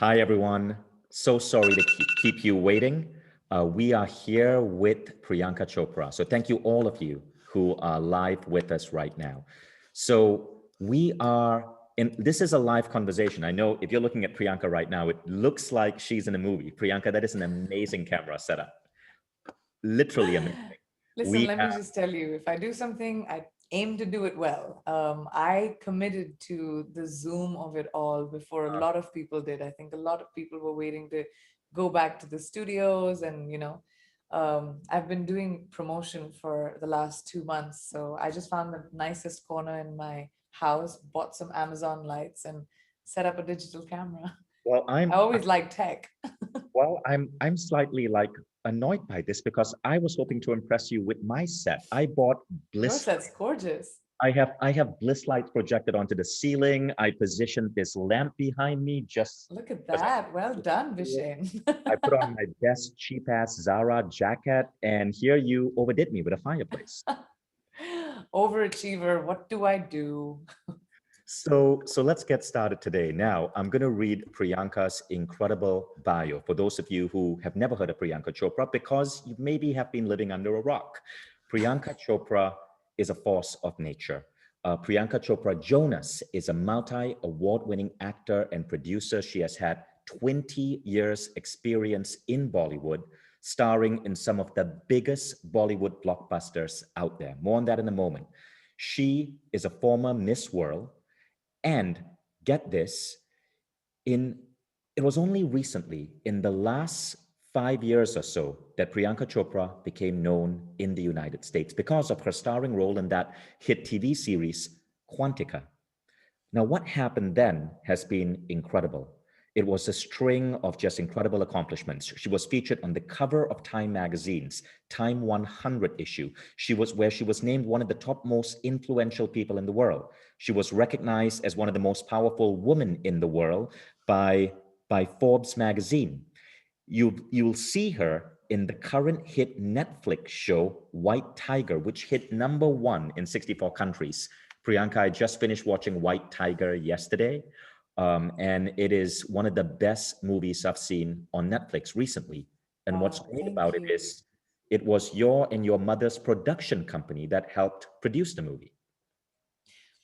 Hi, everyone. So sorry to keep you waiting. We are here with Priyanka Chopra. So thank you all of you who are live with us right now. So we are in, this is a live conversation. I know if you're looking at Priyanka right now, it looks like she's in a movie. Priyanka, that is an amazing camera setup. Literally amazing. Listen, We let me have, just tell you, if I do something, I aim to do it well. I committed to the Zoom of it all before a lot of people did. I think a lot of people were waiting to go back to the studios, and I've been doing promotion for the last 2 months. So I just found the nicest corner in my house, bought some Amazon lights, and set up a digital camera. well, I always like tech. I'm slightly like annoyed by this because I was hoping to impress you with my set. I bought Your bliss. set's gorgeous. I have bliss lights projected onto the ceiling. I positioned this lamp behind me just Look at because that. Well done, I Vishen. I put on my best cheap ass Zara jacket, and here you overdid me with a fireplace. Overachiever, what do I do? So let's get started today. Now, I'm going to read Priyanka's incredible bio for those of you who have never heard of Priyanka Chopra because you maybe have been living under a rock. Priyanka Chopra is a force of nature. Priyanka Chopra Jonas is a multi award winning actor and producer. She has had 20 years' experience in Bollywood, starring in some of the biggest Bollywood blockbusters out there. More on that in a moment. She is a former Miss World, and get this, in it was only recently, in the last 5 years or so, that Priyanka Chopra became known in the United States because of her starring role in that hit TV series, Quantica. Now, what happened then has been incredible. It was a string of just incredible accomplishments. She was featured on the cover of Time magazine's Time 100 issue. She was named one of the top most influential people in the world. She was recognized as one of the most powerful women in the world by Forbes magazine. You'll see her in the current hit Netflix show White Tiger, which hit #1 in 64 countries. Priyanka, I just finished watching White Tiger yesterday, and it is one of the best movies I've seen on Netflix recently. And what's Wow, great about thank it you. is it was your and your mother's production company that helped produce the movie.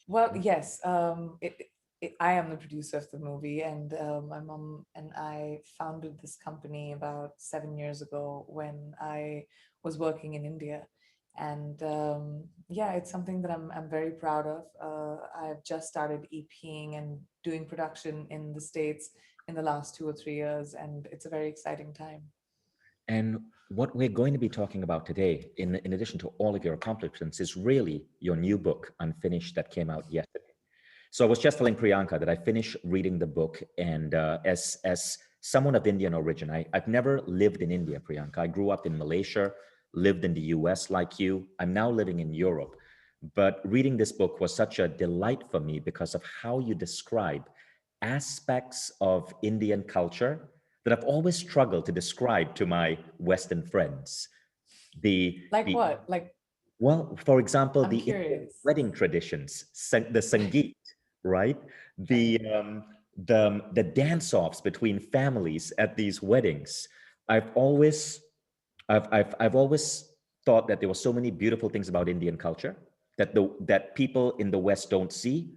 Well, yes, I am the producer of the movie, and my mom and I founded this company about 7 years ago when I was working in India. And yeah, it's something that I'm very proud of. I've just started EPing and doing production in the States in the last 2 or 3 years, and it's a very exciting time. And what we're going to be talking about today, in addition to all of your accomplishments, is really your new book, Unfinished, that came out yesterday. So I was just telling Priyanka that I finished reading the book, and as someone of Indian origin, I've never lived in India, Priyanka. I grew up in Malaysia, lived in the US like you. I'm now living in Europe. But reading this book was such a delight for me because of how you describe aspects of Indian culture that I've always struggled to describe to my Western friends. Like The what? Like, well, for example, I'm the Indian curious. wedding traditions, the sangeet, right? Right. The dance-offs between families at these weddings. I've always I've always thought that there were so many beautiful things about Indian culture that people in the West don't see.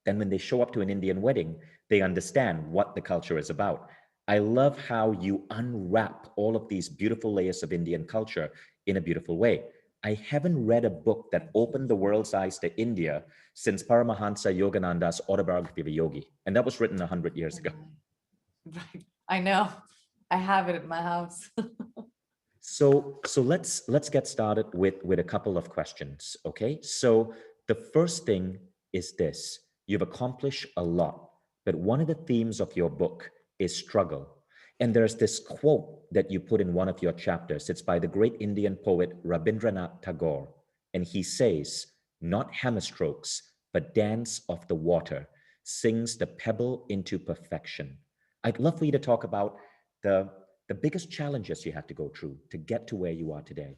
Then when they show up to an Indian wedding, they understand what the culture is about. I love how you unwrap all of these beautiful layers of Indian culture in a beautiful way. I haven't read a book that Thank you. opened the world's eyes to India since Paramahansa Yogananda's autobiography of a yogi. And that was written 100 years Oh ago. my. Right. I know. I have it at my house. So let's get started with a couple of questions, okay? So the first thing is this. You've accomplished a lot, but one of the themes of your book is struggle. And there's this quote that you put in one of your chapters. It's by the great Indian poet Rabindranath Tagore, and he says, "Not hammer strokes, but dance of the water sings the pebble into perfection." I'd love for you to talk about the the biggest challenges you had to go through to get to where you are today.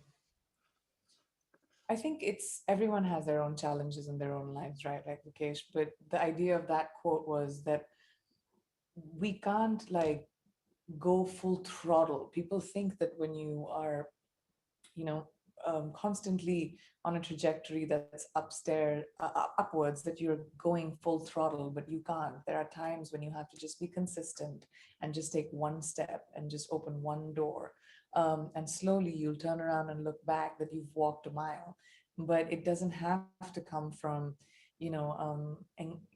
I think it's everyone has their own challenges in their own lives, right? Like Vikesh. But the idea of that quote was that we can't like go full throttle. People think that when you are, you know, constantly on a trajectory that's upwards, that you're going full throttle, but you can't. There are times when you have to just be consistent and just take one step and just open one door. And slowly you'll turn around and look back that you've walked a mile. But it doesn't have to come from,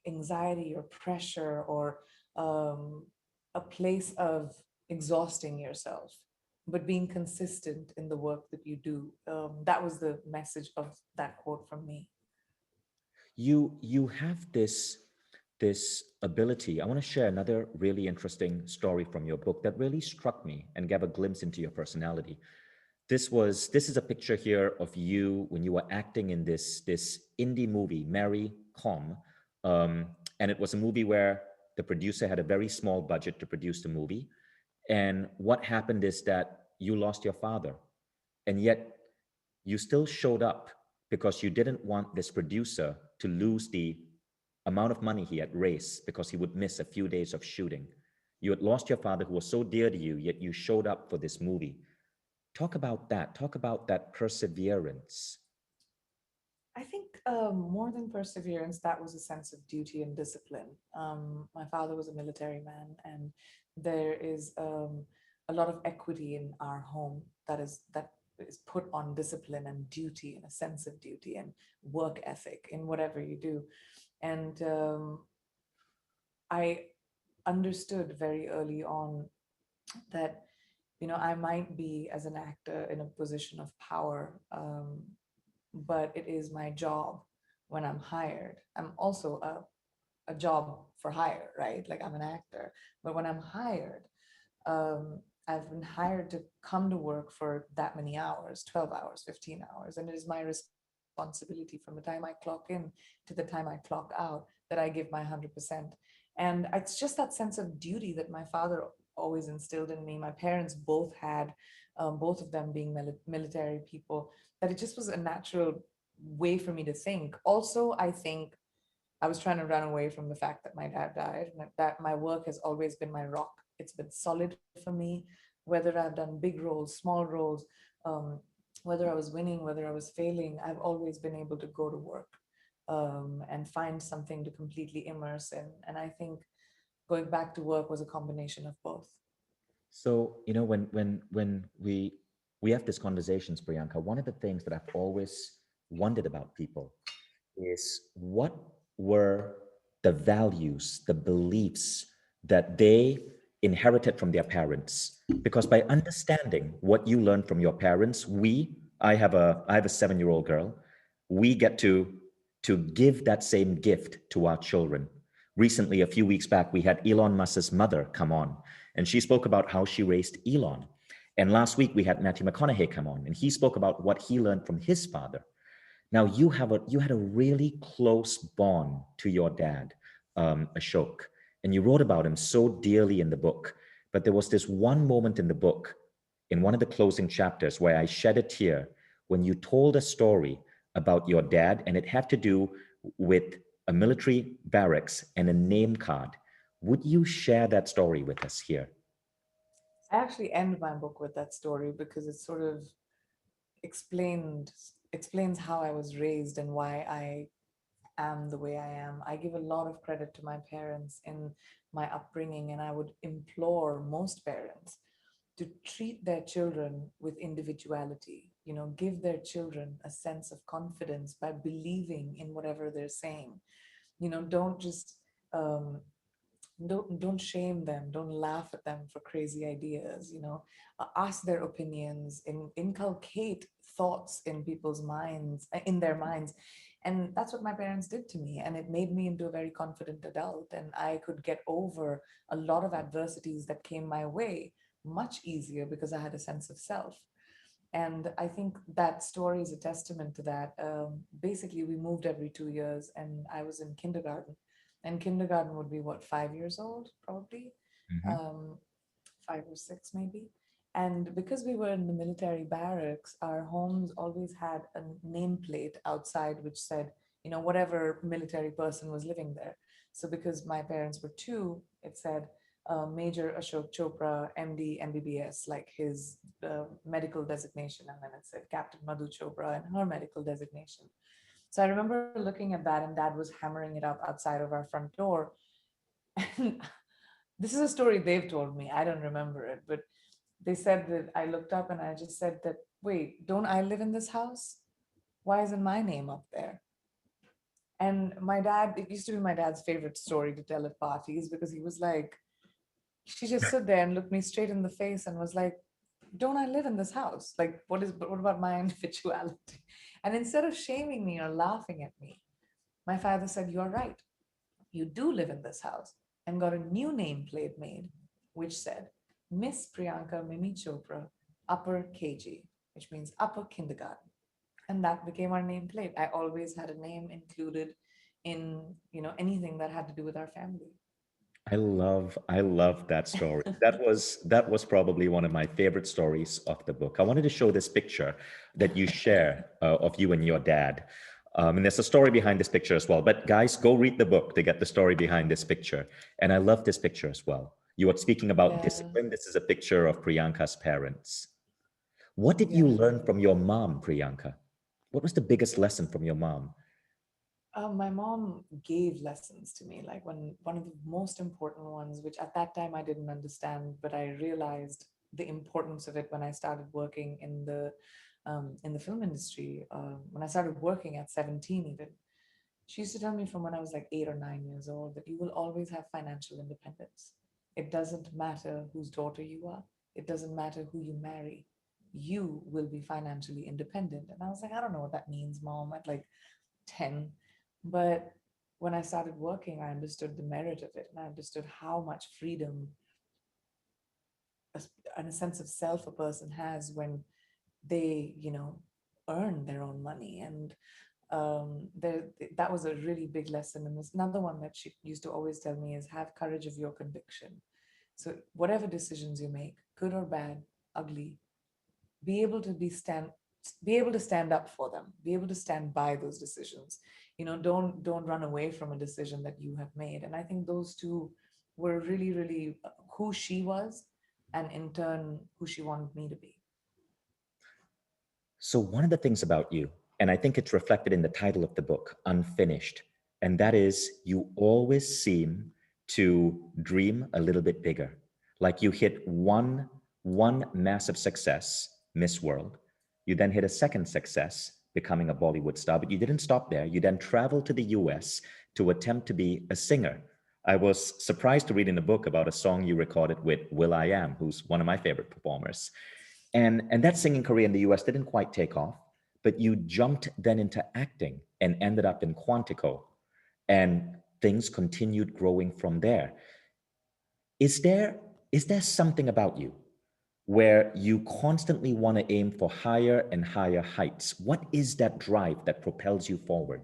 anxiety or pressure or a place of exhausting yourself, but being consistent in the work that you do. That was the message of that quote from me. You have this ability. I want to share another really interesting story from your book that really struck me and gave a glimpse into your personality. This is a picture here of you when you were acting in this indie movie, Mary Com, and it was a movie where the producer had a very small budget to produce the movie. And what happened is that you lost your father, and yet you still showed up because you didn't want this producer to lose the amount of money he had raised because he would miss a few days of shooting. You had lost your father who was so dear to you, yet you showed up for this movie. Talk about that. Talk about that perseverance. I think more than perseverance, that was a sense of duty and discipline. My father was a military man, and there is a lot of equity in our home that is put on discipline and duty and a sense of duty and work ethic in whatever you do. And I understood very early on that, I might be as an actor in a position of power, but it is my job when I'm hired. I'm also a job for hire, right? Like I'm an actor, but when I'm hired, um, I've been hired to come to work for that many hours, 12 hours, 15 hours. And it is my responsibility from the time I clock in to the time I clock out that I give my 100%. And it's just that sense of duty that my father always instilled in me. My parents both had, both of them being military people, that it just was a natural way for me to think. Also, I think I was trying to run away from the fact that my dad died, and that my work has always been my rock. It's been solid for me, whether I've done big roles, small roles, um, whether I was winning, whether I was failing. I've always been able to go to work and find something to completely immerse in. And I think going back to work was a combination of both. So, when we have these conversations, Priyanka, one of the things that I've always wondered about people is what were the values, the beliefs that they inherited from their parents. Because by understanding what you learned from your parents, I have a 7-year-old girl, we get to give that same gift to our children. Recently, a few weeks back, we had Elon Musk's mother come on, and she spoke about how she raised Elon. And last week we had Matthew McConaughey come on, and he spoke about what he learned from his father. Now you had a really close bond to your dad, Ashok, and you wrote about him so dearly in the book. But there was this one moment in the book, in one of the closing chapters, where I shed a tear when you told a story about your dad, and it had to do with a military barracks and a name card. Would you share that story with us here? I actually end my book with that story because it sort of explained explains how I was raised and why I am the way I am. I give a lot of credit to my parents in my upbringing, and I would implore most parents to treat their children with individuality. Give their children a sense of confidence by believing in whatever they're saying. Don't just um, don't shame them, don't laugh at them for crazy ideas. Ask their opinions, inculcate thoughts in people's minds, in their minds. And that's what my parents did to me, and it made me into a very confident adult, and I could get over a lot of adversities that came my way much easier because I had a sense of self. And I think that story is a testament to that. Basically, we moved every 2 years, and I was in kindergarten. And kindergarten would be what, 5 years old, probably, Mhm. um, 5 or 6 maybe. And because we were in the military barracks, our homes always had a nameplate outside which said, whatever military person was living there. So because my parents were two, it said Major Ashok Chopra, MD, MBBS, like his medical designation, and then it said Captain Madhu Chopra and her medical designation. So I remember looking at that, and Dad was hammering it up outside of our front door. And this is a story they've told me. I don't remember it, but they said that I looked up and I just said that, wait, don't I live in this house? Why isn't my name up there? And my dad, it used to be my dad's favorite story to tell at parties because he was like, she just stood there and looked me straight in the face and was like, don't I live in this house? Like, what about my individuality? And instead of shaming me or laughing at me, my father said, you're right. You do live in this house, and got a new nameplate made, which said, Miss Priyanka Mimi Chopra, upper KG, which means upper kindergarten. And that became our nameplate. I always had a name included in, anything that had to do with our family. I love that story. That was probably one of my favorite stories of the book. I wanted to show this picture that you share of you and your dad. And there's a story behind this picture as well. But guys, go read the book to get the story behind this picture. And I love this picture as well. You were speaking about Yeah, discipline. This is a picture of Priyanka's parents. What did you yeah. learn from your mom, Priyanka? What was the biggest lesson from your mom? My mom gave lessons to me, like one of the most important ones, which at that time I didn't understand, but I realized the importance of it when I started working in the film industry. When I started working at 17, even she used to tell me from when I was like 8 or 9 years old that you will always have financial independence. It doesn't matter whose daughter you are. It doesn't matter who you marry. You will be financially independent. And I was like, I don't know what that means, mom, at like 10. But when I started working, I understood the merit of it, and I understood how much freedom and a sense of self a person has when they, earn their own money. And there, that was a really big lesson. And there's another one that she used to always tell me is have courage of your conviction. So whatever decisions you make, good or bad, ugly, be able to be able to stand up for them, be able to stand by those decisions. Don't run away from a decision that you have made. And I think those two were really, really who she was, and in turn who she wanted me to be. So, one of the things about you, and I think it's reflected in the title of the book, Unfinished, and that is you always seem to dream a little bit bigger. Like you hit one massive success, Miss World. You then hit a second success, becoming a Bollywood star, but you didn't stop there. You then traveled to the US to attempt to be a singer. I was surprised to read in the book about a song you recorded with Will I Am, who's one of my favorite performers. And that singing career in the US didn't quite take off, but you jumped then into acting and ended up in Quantico, and things continued growing from there. Is there something about you where you constantly want to aim for higher and higher heights? What is that drive that propels you forward?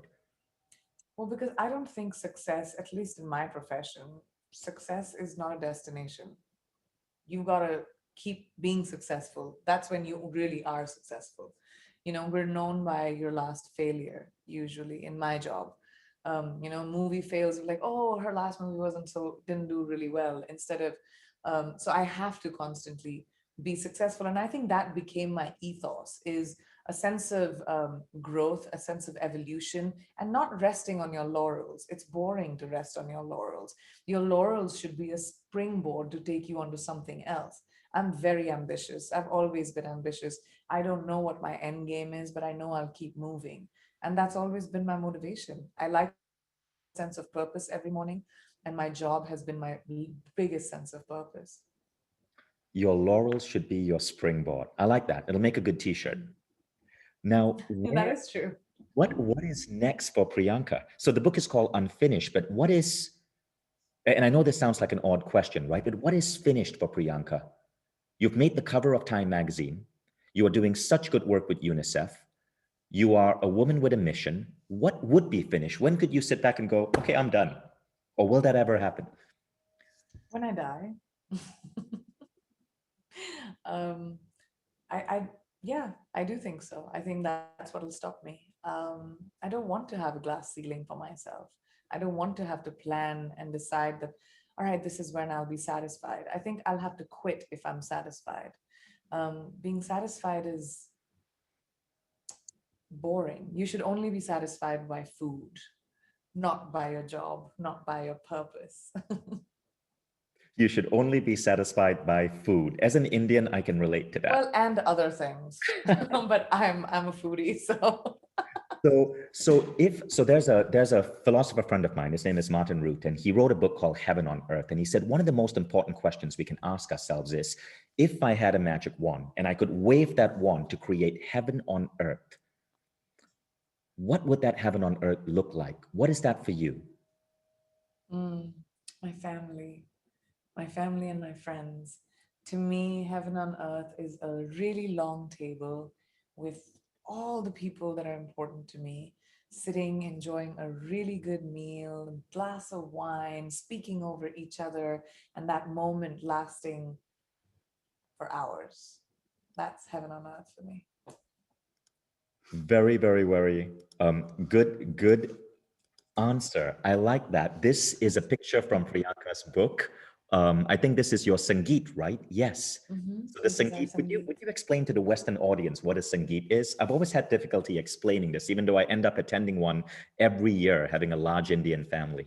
Well, because I don't think success, at least in my profession, success is not a destination. You gotta keep being successful. That's when you really are successful. We're known by your last failure, usually in my job. Movie fails, like, oh, her last movie didn't do really well. Instead of, so I have to constantly be successful. And I think that became my ethos, is a sense of growth, a sense of evolution, and not resting on your laurels. It's boring to rest on your laurels. Your laurels should be a springboard to take you onto something else. I'm very ambitious. I've always been ambitious. I don't know what my end game is, but I know I'll keep moving. And that's always been my motivation. I like a sense of purpose every morning, and my job has been my biggest sense of purpose. Your laurels should be your springboard. I like that. It'll make a good t-shirt. Now, That is true. what is next for Priyanka? So the book is called Unfinished, but what is, and I know this sounds like an odd question, right? But what is finished for Priyanka? You've made the cover of Time magazine. You are doing such good work with UNICEF. You are a woman with a mission. What would be finished? When could you sit back and go, okay, I'm done? Or will that ever happen? When I die, um, I yeah, I do think so. I think that's what'll stop me. I don't want to have a glass ceiling for myself. I don't want to have to plan and decide that all right, this is when I'll be satisfied. I think I'll have to quit if I'm satisfied. Being satisfied is boring. You should only be satisfied by food, not by your job, not by your purpose. You should only be satisfied by food. As an Indian, I can relate to that. Well, and other things. But I'm a foodie, so So there's a philosopher friend of mine. His name is Martin Root, and he wrote a book called Heaven on Earth. And he said one of the most important questions we can ask ourselves is, if I had a magic wand and I could wave that wand to create heaven on earth, what would that heaven on earth look like? What is that for you? mm, my family. My family and my friends. To me, heaven on earth is a really long table with all the people that are important to me, sitting, enjoying a really good meal, a glass of wine, speaking over each other, and that moment lasting for hours. That's heaven on earth for me. Very, very, very good answer. I like that. This is a picture from Priyanka's book. I think this is your Sangeet, right? Yes. So the This is our Sangeet, would you Sangeet. would you explain to the Western audience what a Sangeet is? I've always had difficulty explaining this, even though I end up attending one every year, having a large Indian family.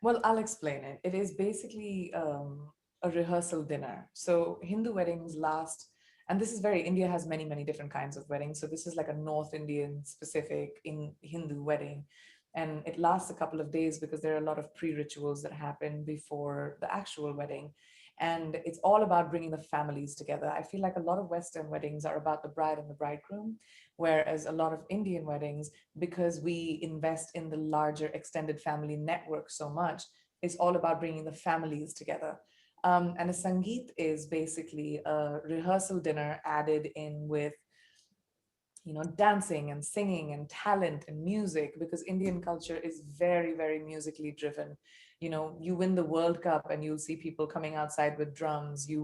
Well, I'll explain it. It is basically a rehearsal dinner. So Hindu weddings last, and this is very, India has many, many different kinds of weddings. So this is like a North Indian specific in Hindu wedding. And it lasts a couple of days because there are a lot of pre-rituals that happen before the actual wedding. And it's all about bringing the families together. I feel like a lot of Western weddings are about the bride and the bridegroom, whereas a lot of Indian weddings, because we invest in the larger extended family network so much, it's all about bringing the families together. And a Sangeet is basically a rehearsal dinner added in with, dancing and singing and talent and music, because Indian culture is very, very musically driven. You win the World Cup and you'll see people coming outside with drums. You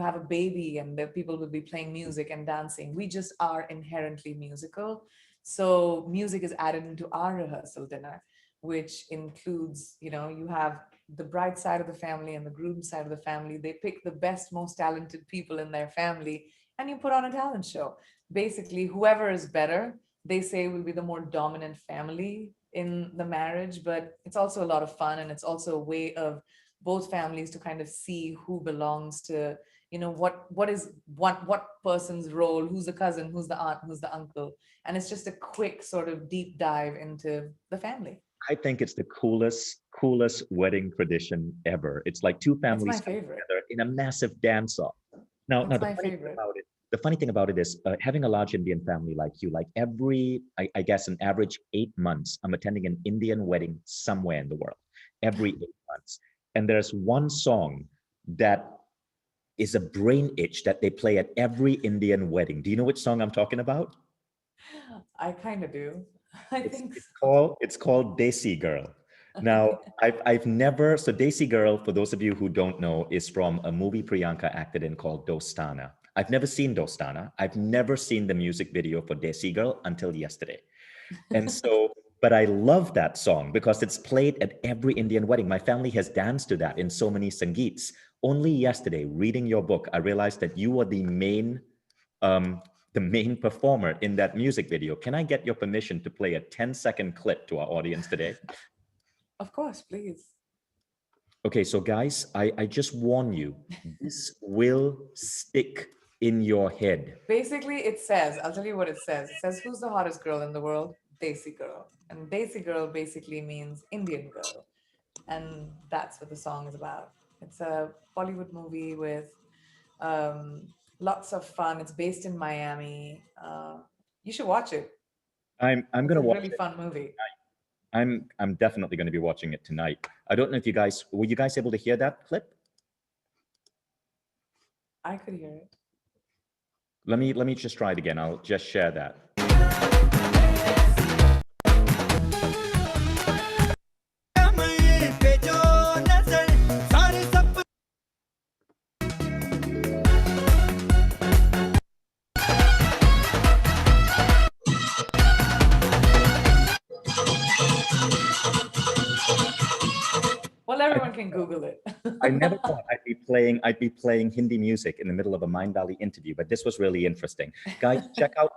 have a baby and the people will be playing music and dancing. We just are inherently musical. So music is added into our rehearsal dinner, which includes, you have the bride side of the family and the groom side of the family. They pick the best, most talented people in their family and you put on a talent show. Basically, whoever is better, they say, will be the more dominant family in the marriage. But it's also a lot of fun, and it's also a way of both families to kind of see who belongs to, what person's role, who's the cousin, who's the aunt, who's the uncle. And it's just a quick sort of deep dive into the family. I think it's the coolest wedding tradition ever. It's like two It's my families coming favorite. together in a massive dance-off. Now, It's the my funny thing favorite. about it, the funny thing about it is having a large Indian family like you, like I guess, an average 8 months, I'm attending an Indian wedding somewhere in the world, every 8 months. And there's one song that is a brain itch that they play at every Indian wedding. Do you know which song I'm talking about? I kind of do. I It's think it's so. called it's called Desi Girl. Now, I've never so Desi Girl, for those of you who don't know, is from a movie Priyanka acted in called Dostana. I've never seen Dostana. I've never seen the music video for Desi Girl until yesterday. And so, but I love that song because it's played at every Indian wedding. My family has danced to that in so many sangeets. Only yesterday, reading your book, I realized that you are um, the main performer in that music video. Can I get your permission to play a 10-second clip to our audience today? Of course, please. Okay, so guys, I just warn you, this will stick in your head. Basically, it says, I'll tell you what it says. It says, who's the hottest girl in the world? Desi girl. And Desi girl basically means Indian girl. And that's what the song is about. It's a Bollywood movie with um, lots of fun. It's based in Miami. You should watch it. I'm It's gonna a watch really it. fun movie. I'm definitely gonna be watching it tonight. I don't know if you guys were you guys able to hear that clip? I could hear it. Let me just try it again. I'll just share that. Well, Well, everyone can Google it. I never thought I'd be playing Hindi music in the middle of a Mindvalley interview, but this was really interesting. Guys,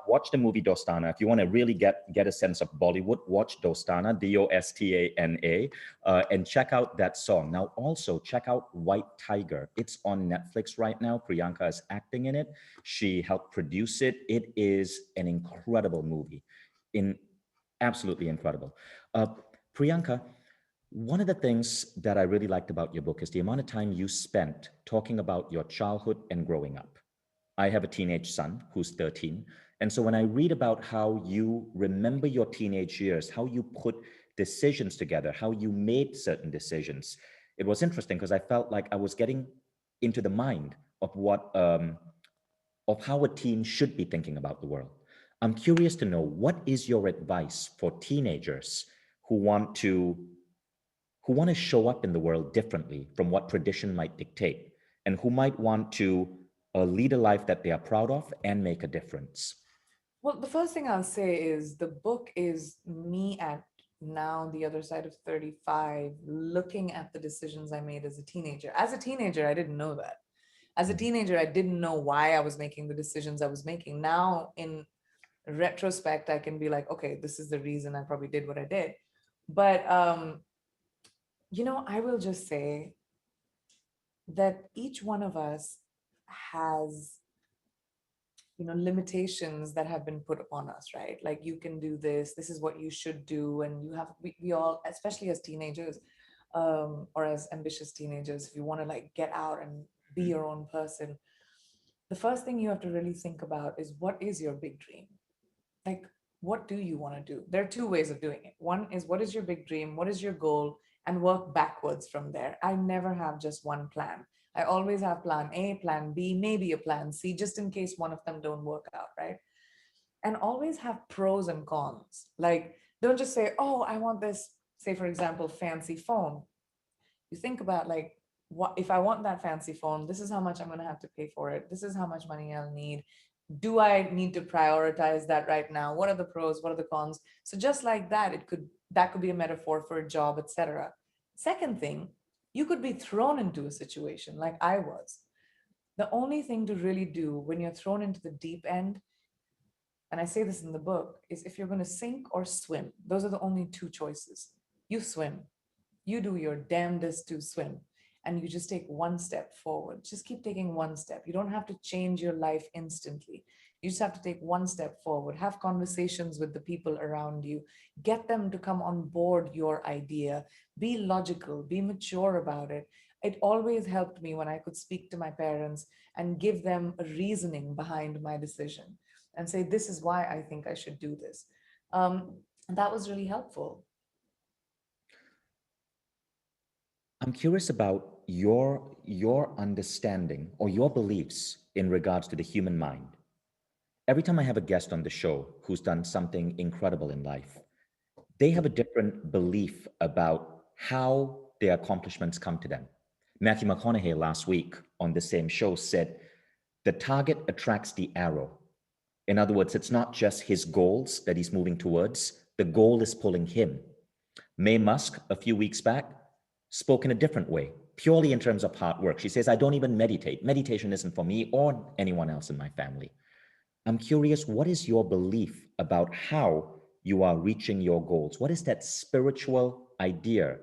watch the movie Dostana. If you want to really get a sense of Bollywood, watch Dostana, Dostana, and check out that song. Now, also check out White Tiger. It's on Netflix right now. Priyanka is acting in it. She helped produce it. It is an incredible movie, in absolutely incredible. Uh, Priyanka, one of the things that I really liked about your book is the amount of time you spent talking about your childhood and growing up. I have a teenage son who's 13. And so when I read about how you remember your teenage years, how you put decisions together, how you made certain decisions, it was interesting because I felt like I was getting into the mind of of how a teen should be thinking about the world. I'm curious to know, what is your advice for teenagers who want to show up in the world differently from what tradition might dictate, and who might want to lead a life that they are proud of and make a difference? Well, the first thing I'll say is the book is me at now the other side of 35, looking at the decisions I made as a teenager. As a teenager, I didn't know that. As a Mhm. teenager, I didn't know why I was making the decisions I was making. Now, in retrospect, I can be like, okay, this is the reason I probably did what I did. But I will just say that each one of us has limitations that have been put upon us, right? Like, you can do this is what you should do. And we all, especially as teenagers, or as ambitious teenagers, if you want to like get out and be your own person, the first thing you have to really think about is, what is your big dream? Like, what do you want to do? There are two ways of doing it. One is, what is your big dream, what is your goal, and work backwards from there. I never have just one plan. I always have plan A, plan B, maybe a plan C, just in case one of them don't work out, right? And always have pros and cons. Like, don't just say, oh, I want this, say for example, fancy phone. You think about, like, what if I want that fancy phone, this is how much I'm going to have to pay for it, this is how much money I'll need. Do I need to prioritize that right now? What are the pros, what are the cons? So just like that, that could be a metaphor for a job, etc. Second thing, you could be thrown into a situation like I was. The only thing to really do when you're thrown into the deep end, and I say this in the book, is if you're going to sink or swim. Those are the only two choices. You swim. You do your damnedest to swim, and you just take one step forward. Just keep taking one step. You don't have to change your life instantly. You just have to take one step forward. Have conversations with the people around you. Get them to come on board your idea. Be logical, be mature about it. It always helped me when I could speak to my parents and give them a reasoning behind my decision and say, this is why I think I should do this. And that was really helpful. I'm curious about your understanding or your beliefs in regards to the human mind. Every time I have a guest on the show who's done something incredible in life, they have a different belief about how their accomplishments come to them. Matthew McConaughey last week on the same show said, the target attracts the arrow. In other words, it's not just his goals that he's moving towards, the goal is pulling him. May Musk, a few weeks back, spoke in a different way, purely in terms of hard work. She says, I don't even meditate. Meditation isn't for me or anyone else in my family. I'm curious, what is your belief about how you are reaching your goals? What is that spiritual idea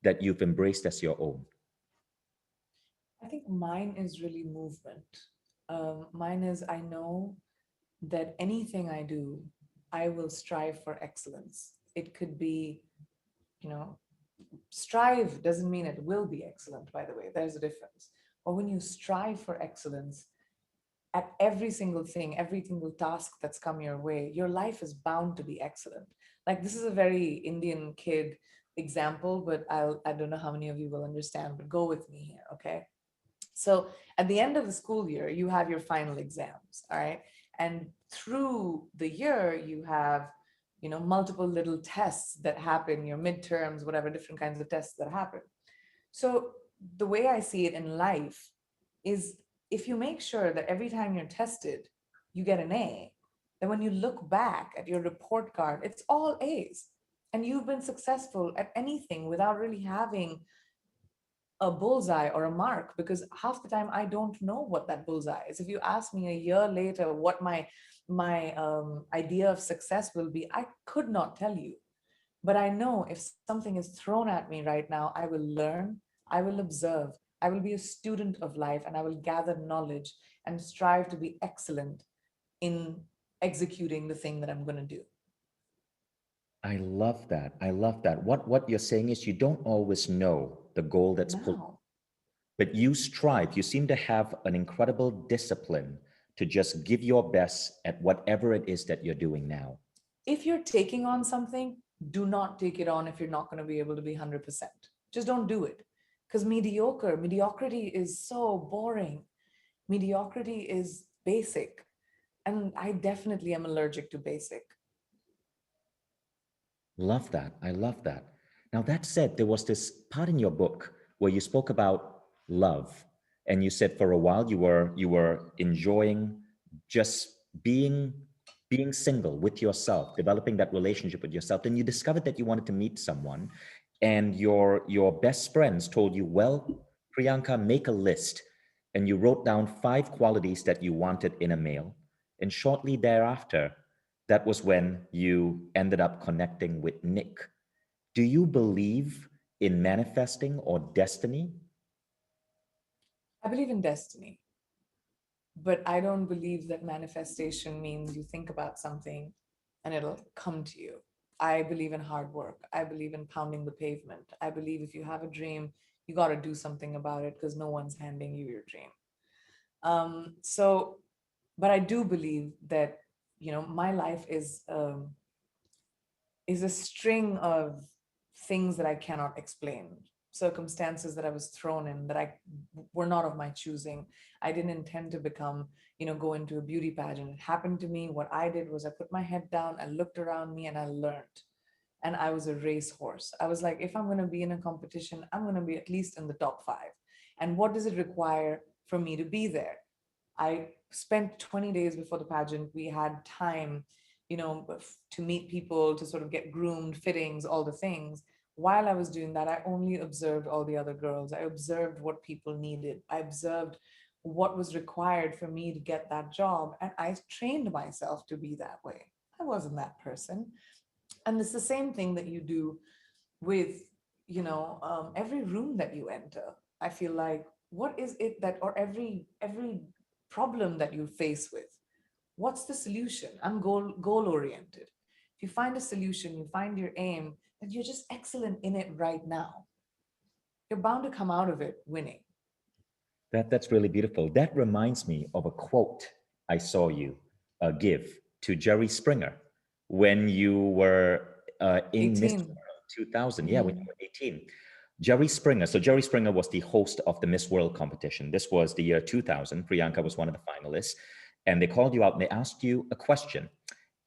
that you've embraced as your own? I think mine is really movement. Mine is, I know that anything I do, I will strive for excellence. It could be, you know, strive doesn't mean it will be excellent, by the way. There's a difference. But when you strive for excellence at every single thing, every single task that's come your way, your life is bound to be excellent. Like, this is a very Indian kid example, but I don't know how many of you will understand, but go with me here, okay? So at the end of the school year, you have your final exams, all right? And through the year, you have, multiple little tests that happen, your midterms, whatever, different kinds of tests that happen. So the way I see it in life is, if you make sure that every time you're tested, you get an A, then when you look back at your report card, it's all A's. And you've been successful at anything without really having a bullseye or a mark, because half the time I don't know what that bullseye is. If you ask me a year later what my idea of success will be, I could not tell you. But I know if something is thrown at me right now, I will learn, I will observe, I will be a student of life, and I will gather knowledge and strive to be excellent in executing the thing that I'm going to do. I love that. I love that. What you're saying is you don't always know the goal that's pulled, Now, but you strive. You seem to have an incredible discipline to just give your best at whatever it is that you're doing now. if you're taking on something, do not take it on if you're not going to be able to be 100%. Just don't do it. Because mediocrity is so boring. Mediocrity is basic. And I definitely am allergic to basic. Love that. I love that. Now, that said, there was this part in your book where you spoke about love, and you said for a while you were enjoying just being single with yourself, developing that relationship with yourself. Then you discovered that you wanted to meet someone, and your best friends told you, "Well, Priyanka, make a list." And you wrote down 5 qualities that you wanted in a male. And shortly thereafter, that was when you ended up connecting with Nick. Do you believe in manifesting or destiny? I believe in destiny, but I don't believe that manifestation means you think about something and it'll come to you. I believe in hard work. I believe in pounding the pavement. I believe if you have a dream, you got to do something about it because no one's handing you your dream. So, but I do believe that, my life is a string of things that I cannot explain, circumstances that I was thrown in that I were not of my choosing. I didn't intend to become, go into a beauty pageant. It happened to me. What I did was I put my head down, I looked around me, and I learned. And I was a racehorse. I was like, if I'm going to be in a competition, I'm going to be at least in the top five. And what does it require for me to be there? I spent 20 days before the pageant. We had time, to meet people, to sort of get groomed, fittings, all the things. While I was doing that, I only observed all the other girls. I observed what people needed. I observed what was required for me to get that job. And I trained myself to be that way. I wasn't that person. And it's the same thing that you do with, every room that you enter. I feel like, what is it that, or every problem that you face with, what's the solution? I'm goal oriented. If you find a solution, you find your aim, then you're just excellent in it right now. You're bound to come out of it winning. That's really beautiful. That reminds me of a quote I saw you give to Jerry Springer when you were in Miss 18. World 2000. Yeah, when you Mhm. were 18. Jerry Springer. So Jerry Springer was the host of the Miss World competition. This was the year 2000. Priyanka was one of the finalists, and they called you out and they asked you a question.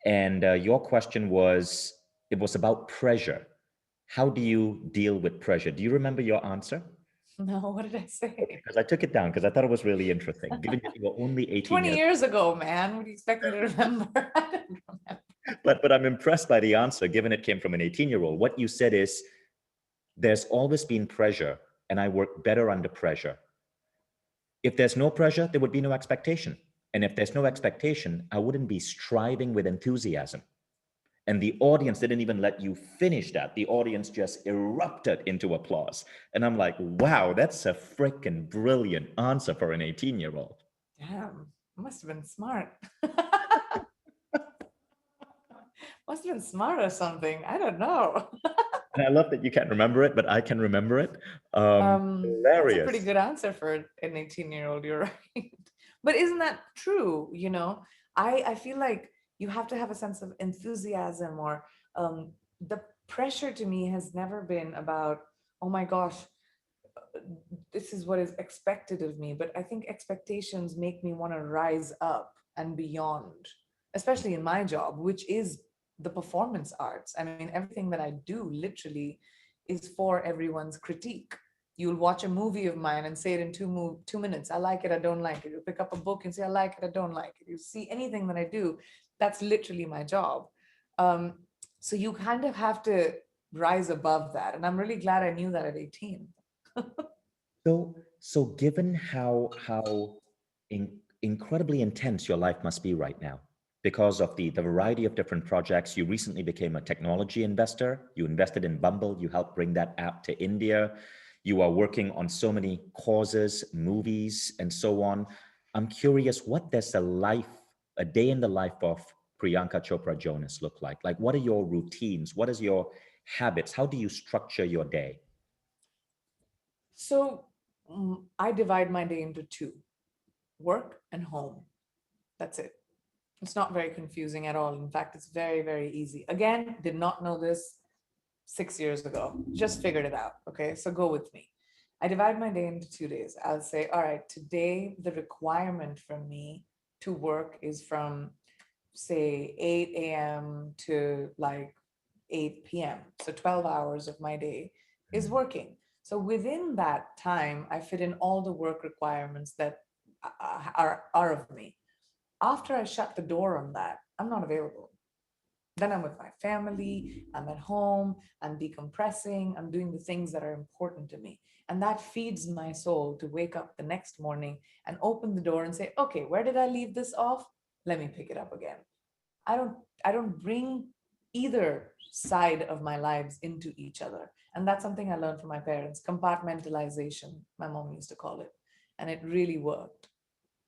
And your question was, it was about pressure. How do you deal with pressure? Do you remember your answer? No, what did I Okay, say? because I took it down because I thought it was really interesting, given that you were only 18 20 years. years ago, man. What do you expect me to remember? I don't remember. But I'm impressed by the answer, given it came from an 18-year-old. What you said is, there's always been pressure, and I work better under pressure. If there's no pressure, there would be no expectation. And if there's no expectation, I wouldn't be striving with enthusiasm. And the audience didn't even let you finish that. The audience just erupted into applause. And I'm like, wow, that's a freaking brilliant answer for an 18-year-old. Damn, I must have been smart. Must have been smart or something. I don't know. And I love that you can't remember it, but I can remember it. That's a pretty Hilarious. good answer for an 18-year-old, you're right. But isn't that true? I feel like you have to have a sense of enthusiasm, or the pressure to me has never been about, oh my gosh, this is what is expected of me. But I think expectations make me want to rise up and beyond, especially in my job, which is the performance arts. I mean, everything that I do literally is for everyone's critique. You'll watch a movie of mine and say it in 2 minutes. I like it, I don't like it. You'll pick up a book and say, I like it, I don't like it. You see anything that I do, that's literally my job. Um, so you kind of have to rise above that. And I'm really glad I knew that at 18. So given how incredibly intense your life must be right now, because of the variety of different projects, you recently became a technology investor. You invested in Bumble. You helped bring that app to India. You are working on so many causes, movies, and so on. I'm curious, what does a day in the life of Priyanka Chopra Jonas look like? Like, what are your routines? What is your habits? How do you structure your day? So I divide my day into two: work and home. That's it. It's not very confusing at all. In fact, it's very, very easy. Again, did not know this 6 years ago. Just figured it out. Okay, so go with me. I divide my day into 2 days. I'll say, all right, today the requirement from me to work is from, say, 8 a.m. to like 8 p.m. So 12 hours of my day is working. So within that time, I fit in all the work requirements that are of me. After I shut the door on that, I'm not available. Then I'm with my family, I'm at home, I'm decompressing, I'm doing the things that are important to me. And that feeds my soul to wake up the next morning and open the door and say, okay, where did I leave this off? Let me pick it up again. I don't I don't bring either side of my lives into each other. And that's something I learned from my parents. Compartmentalization, my mom used to call it. And it really worked.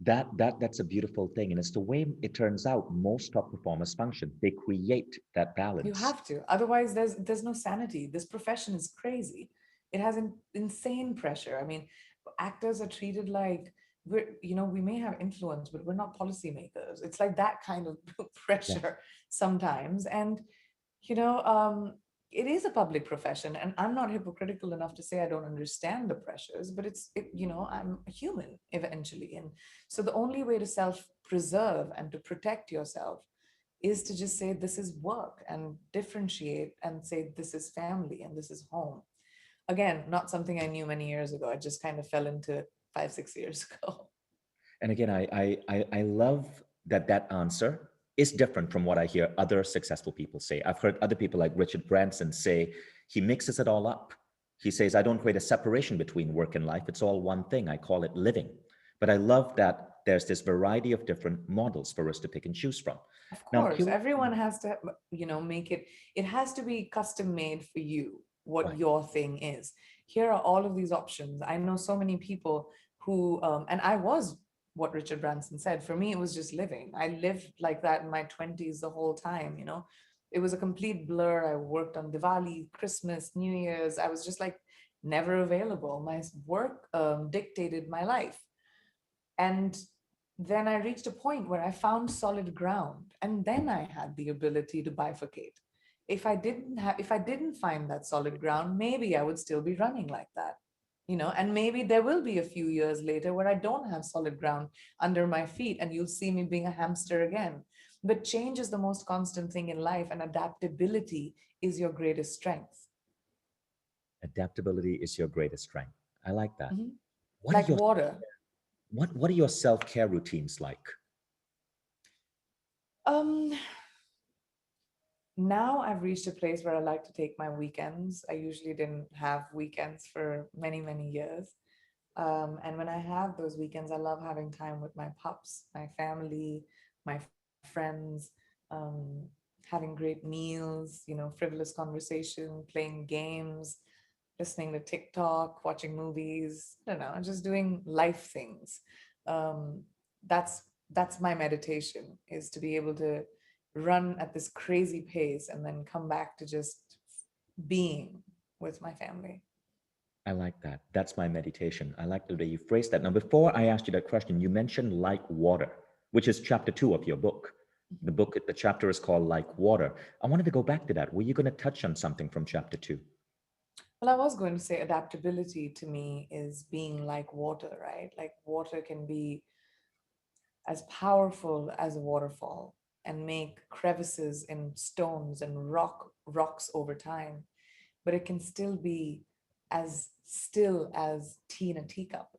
That's a beautiful thing, and it's the way it turns out most top performers function. They create that You balance. have to. Otherwise, there's no sanity. This profession is crazy. It has insane pressure. I mean, actors are treated like we may have influence, but we're not policymakers. It's like that kind of Yeah. pressure sometimes. And you know, um, it is a public profession, and I'm not hypocritical enough to say I don't understand the pressures, but I'm a human eventually. And so the only way to self-preserve and to protect yourself is to just say this is work and differentiate and say this is family and this is home. Again, not something I knew many years ago. I just kind of fell into it 5, 6 years ago. And again, I love that answer is different from what I hear other successful people say. I've heard other people like Richard Branson say he mixes it all up. He says, I don't create a separation between work and life. It's all one thing. I call it living. But I love that there's this variety of different models for us to pick and choose from. Of Now, I'm course, curious. everyone has to, make it, it has to be custom made for you, what Right. your thing is. Here are all of these options. I know so many people who, and I was what Richard Branson said. For me, it was just living. I lived like that in my 20s the whole time. It was a complete blur. I worked on Diwali, Christmas, New Year's. I was just like never available. My work dictated my life. And then I reached a point where I found solid ground, and then I had the ability to bifurcate. If I didn't find that solid ground, maybe I would still be running like that. And maybe there will be a few years later where I don't have solid ground under my feet and you'll see me being a hamster again. But change is the most constant thing in life, and adaptability is your greatest strength. Adaptability is your greatest strength. I like that. Mhm. What are Like your water. what are your self-care routines like? Um, Now I've reached a place where I like to take my weekends. I usually didn't have weekends for many, many years. And when I have those weekends, I love having time with my pups, my family, my friends, um, having great meals, frivolous conversation, playing games, listening to TikTok, watching movies, I don't know, just doing life things. Um, that's my meditation, is to be able to run at this crazy pace and then come back to just being with my family. I like that. That's my meditation. I like the way you phrased that. Now, before I asked you that question, you mentioned like water, which is chapter 2 of your book. The chapter is called Like Water. I wanted to go back to that. Were you going to touch on something from chapter 2? Well, I was going to say adaptability to me is being like water, right? Like water can be as powerful as a waterfall and make crevices in stones and rocks over time, but it can still be as still as tea in a teacup.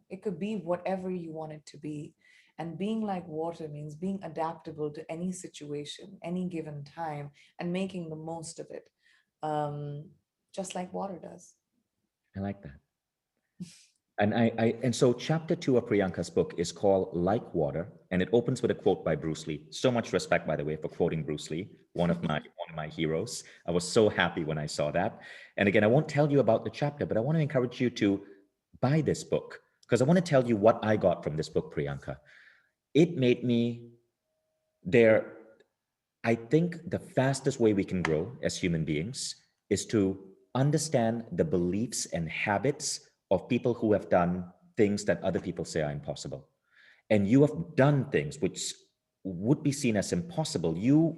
It could be whatever you want it to be. And being like water means being adaptable to any situation, any given time, and making the most of it, um, just like water does. I like that. And so chapter 2 of Priyanka's book is called Like Water, and it opens with a quote by Bruce Lee. So much respect, by the way, for quoting Bruce Lee, one of my heroes. I was so happy when I saw that. And again, I won't tell you about the chapter, but I want to encourage you to buy this book because I want to tell you what I got from this book, Priyanka. It made me there. I think the fastest way we can grow as human beings is to understand the beliefs and habits of people who have done things that other people say are impossible. And you have done things which would be seen as impossible. You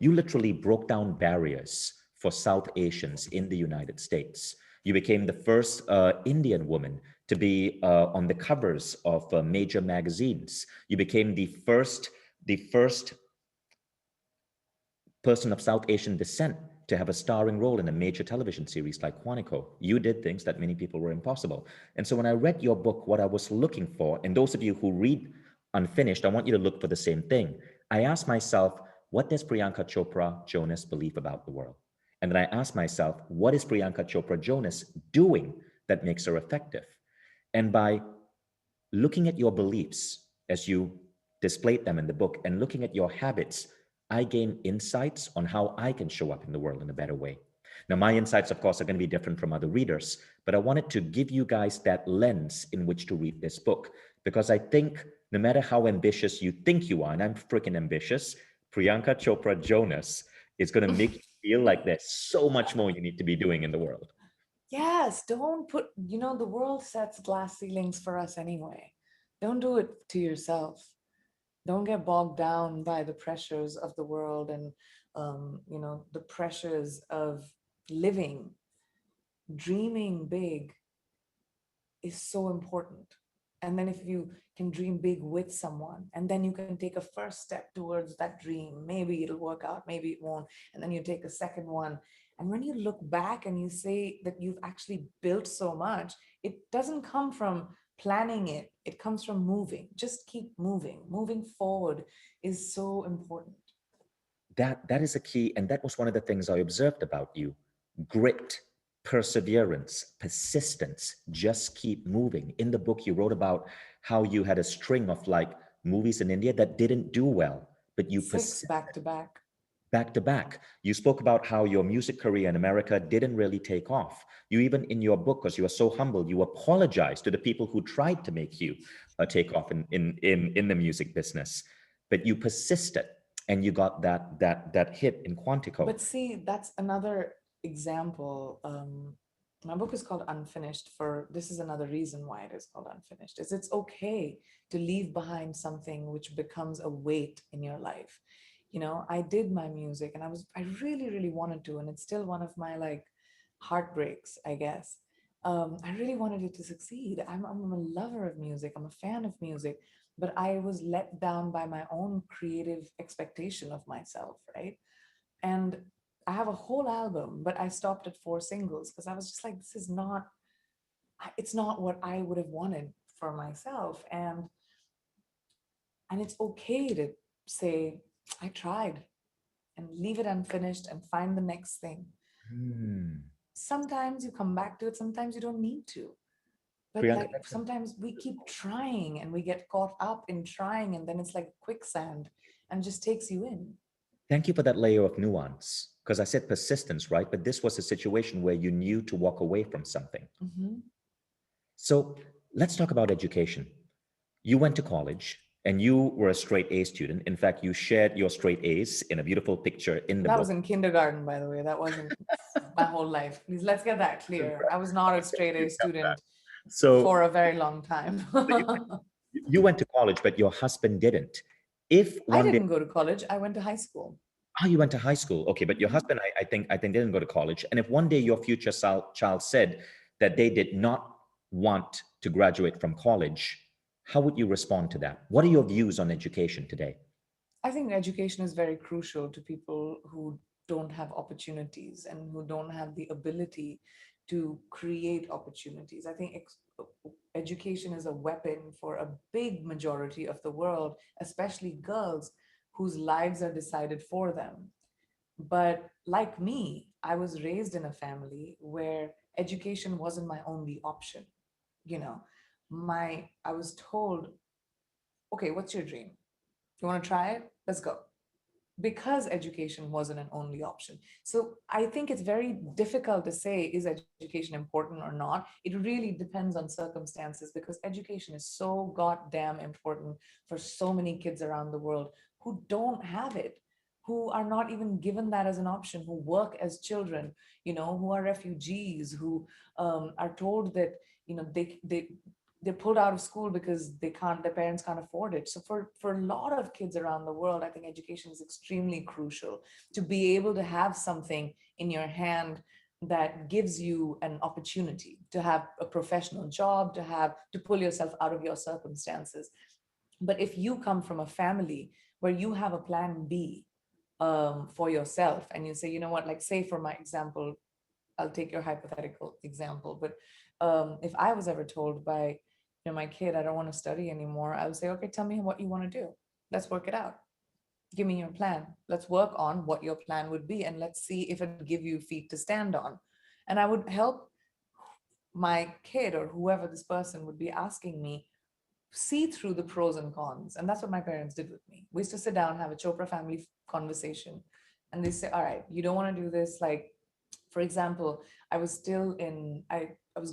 literally broke down barriers for South Asians in the United States. You became the first Indian woman to be on the covers of major magazines. You became the first person of South Asian descent to have a starring role in a major television series like Quantico. You did things that many people were impossible. And so when I read your book, what I was looking for, and those of you who read Unfinished, I want you to look for the same thing. I asked myself, what does Priyanka Chopra Jonas believe about the world? And then I asked myself, what is Priyanka Chopra Jonas doing that makes her effective? And by looking at your beliefs as you displayed them in the book and looking at your habits, I gain insights on how I can show up in the world in a better way. Now, my insights, of course, are going to be different from other readers, but I wanted to give you guys that lens in which to read this book because I think no matter how ambitious you think you are, and I'm freaking ambitious, Priyanka Chopra Jonas is going to make you feel like there's so much more you need to be doing in the world. Yes, don't put, the world sets glass ceilings for us anyway. Don't do it to yourself. Don't get bogged down by the pressures of the world and, the pressures of living. Dreaming big is so important. And then if you can dream big with someone, and then you can take a first step towards that dream, maybe it'll work out, maybe it won't. And then you take a second one. And when you look back and you say that you've actually built so much, it doesn't come from planning it, it comes from moving. Just keep moving. Moving forward is so important. That is a key, and that was one of the things I observed about you. Grit, perseverance, persistence, just keep moving. In the book you wrote about how you had a string of like movies in India that didn't do well, but you Six persisted back to back. back to back. You spoke about how your music career in America didn't really take off. You even in your book, because you are so humble, you apologized to the people who tried to make you take off in the music business, but you persisted and you got that hit in Quantico. But see, that's another example. My book is called Unfinished for this is another reason why it is called Unfinished. Is it's okay to leave behind something which becomes a weight in your life. I did my music and I really, really wanted to, and it's still one of my like heartbreaks, I guess. I really wanted it to succeed. I'm a lover of music. I'm a fan of music, but I was let down by my own creative expectation of myself, right? And I have a whole album, but I stopped at 4 singles because I was just like, this is not, it's not what I would have wanted for myself. And it's okay to say, I tried and leave it unfinished and find the next thing. Hmm. Sometimes you come back to it, sometimes you don't need to. But Priyanka, like sometimes we keep trying and we get caught up in trying, and then it's like quicksand and just takes you in. thank you for that layer of nuance. Because I said persistence, right? But this was a situation where you knew to walk away from something. Mhm. So let's talk about education. You went to college and you were a straight A student. In fact, you shared your straight A's in a beautiful picture in the That was book. in kindergarten, by the way. That wasn't my whole life. Please, let's get that clear. I was not a straight A student So, for a very long time. so you went to college, but your husband didn't. If I one day, didn't go to college. I went to high school. oh, you went to high school, okay, but your Mhm. husband, I think didn't go to college. And if one day your future child said that they did not want to graduate from college, how would you respond to that? What are your views on education today? I think education is very crucial to people who don't have opportunities and who don't have the ability to create opportunities. I think education is a weapon for a big majority of the world, especially girls whose lives are decided for them. But like me, I was raised in a family where education wasn't my only option. you know. I was told, okay, what's your dream? You want to try it? Let's go. Because education wasn't an only option. So I think it's very difficult to say, is education important or not? It really depends on circumstances, because education is so goddamn important for so many kids around the world who don't have it, who are not even given that as an option, who work as children, who are refugees, who are told that, they're pulled out of school because their parents can't afford it. So for a lot of kids around the world, I think education is extremely crucial, to be able to have something in your hand that gives you an opportunity to have a professional job, to pull yourself out of your circumstances. But if you come from a family where you have a plan B, for yourself, and you say, you know what, like, say for my example, I'll take your hypothetical example, but if I was ever told by, my kid, I don't want to study anymore, I would say, okay, tell me what you want to do. Let's work it out. Give me your plan. Let's work on what your plan would be, and let's see if it'll give you feet to stand on. And I would help my kid, or whoever this person would be asking me, see through the pros and cons. And that's what my parents did with me. We used to sit down, have a Chopra family conversation, and they say, all right, you don't want to do this. Like, for example, I was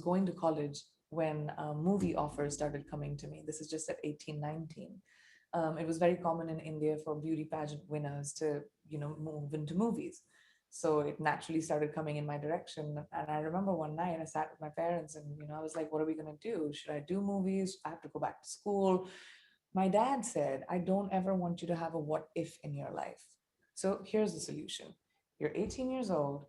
going to college when movie offers started coming to me. This is just at 18, 19. It was very common in India for beauty pageant winners to, move into movies. So it naturally started coming in my direction. And I remember one night I sat with my parents, and, I was like, what are we going to do? Should I do movies? I have to go back to school. My dad said, I don't ever want you to have a what if in your life. So here's the solution. You're 18 years old.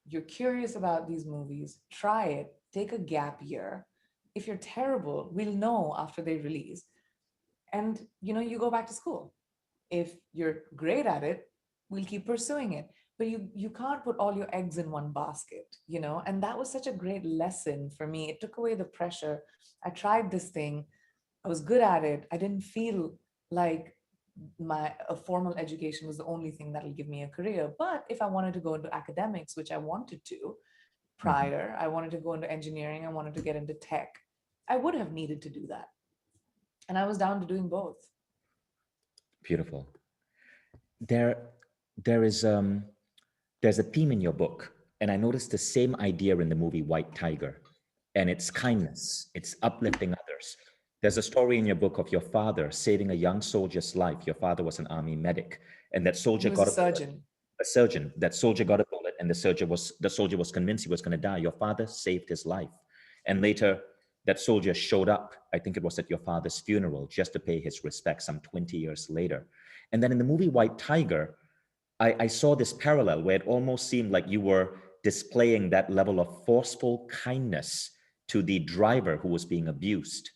You're curious about these movies. Try it. Take a gap year. If you're terrible, we'll know after they release. And, you go back to school. If you're great at it, we'll keep pursuing it. But you can't put all your eggs in one basket, and that was such a great lesson for me. It took away the pressure. I tried this thing. I was good at it. I didn't feel like my a formal education was the only thing that'll give me a career. But if I wanted to go into academics, which I wanted to Mhm. prior, I wanted to go into engineering, I wanted to get into tech, I would have needed to do that. And I was down to doing both. Beautiful. There, there is there's a theme in your book, and I noticed the same idea in the movie White Tiger, and it's kindness, it's uplifting others. There's a story in your book of your father saving a young soldier's life. Your father was an army medic, and that He soldier was a got a bullet. surgeon. A surgeon. That soldier got a bullet, and the soldier was convinced he was going to die. Your father saved his life, and later that soldier showed up. I think it was at your father's funeral just to pay his respects some 20 years later. And then in the movie White Tiger, I saw this parallel where it almost seemed like you were displaying that level of forceful kindness to the driver who was being abused.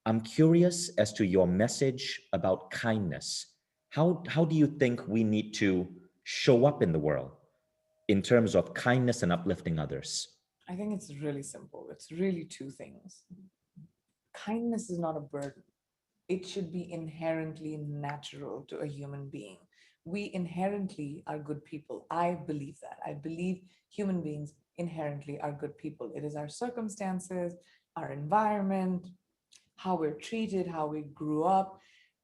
I'm curious as to your message about kindness. How do you think we need to show up in the world in terms of kindness and uplifting others? I think it's really simple. It's really two things. Kindness is not a burden. It should be inherently natural to a human being. We inherently are good people. I believe that. I believe human beings inherently are good people. It is our circumstances, our environment, how we're treated, how we grew up,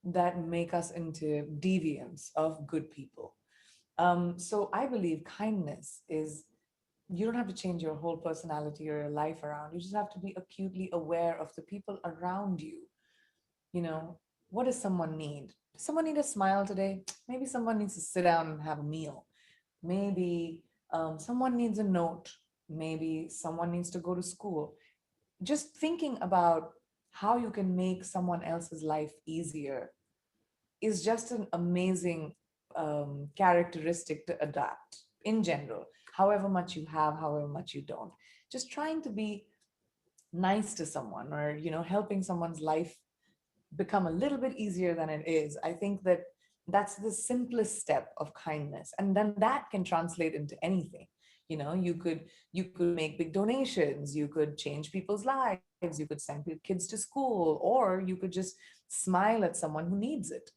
that make us into deviants of good people. So I believe kindness is, you don't have to change your whole personality or your life around. You just have to be acutely aware of the people around you. You know, what does someone need? Does someone need a smile today? Maybe someone needs to sit down and have a meal. Maybe someone needs a note. Maybe someone needs to go to school. Just thinking about how you can make someone else's life easier is just an amazing characteristic to adapt in general, however much you have, however much you don't. Just trying to be nice to someone, or helping someone's life become a little bit easier than it is. I think that that's the simplest step of kindness, and then that can translate into anything. You could make big donations, you could change people's lives, you could send kids to school, or you could just smile at someone who needs it.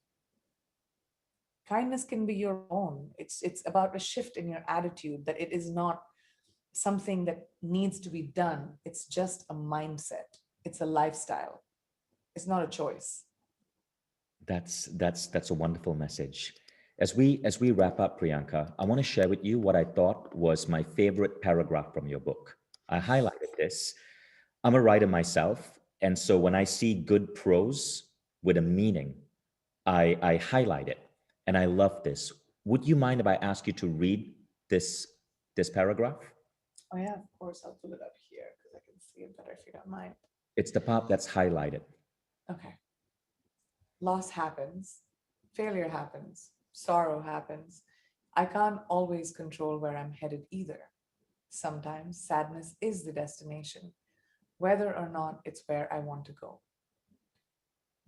Kindness can be your own. It's about a shift in your attitude, that it is not something that needs to be done. It's just a mindset. It's a lifestyle. It's not a choice. That's a wonderful message. As we wrap up, Priyanka, I want to share with you what I thought was my favorite paragraph from your book. I highlighted this. I'm a writer myself, and so when I see good prose with a meaning, I highlight it, and I love this. Would you mind if I ask you to read this this paragraph? Oh, yeah, of course. I'll pull it up here because I can see it better if you don't mind. It's the part that's highlighted. Okay. Loss happens, failure happens, sorrow happens. I can't always control where I'm headed either. Sometimes sadness is the destination, whether or not it's where I want to go.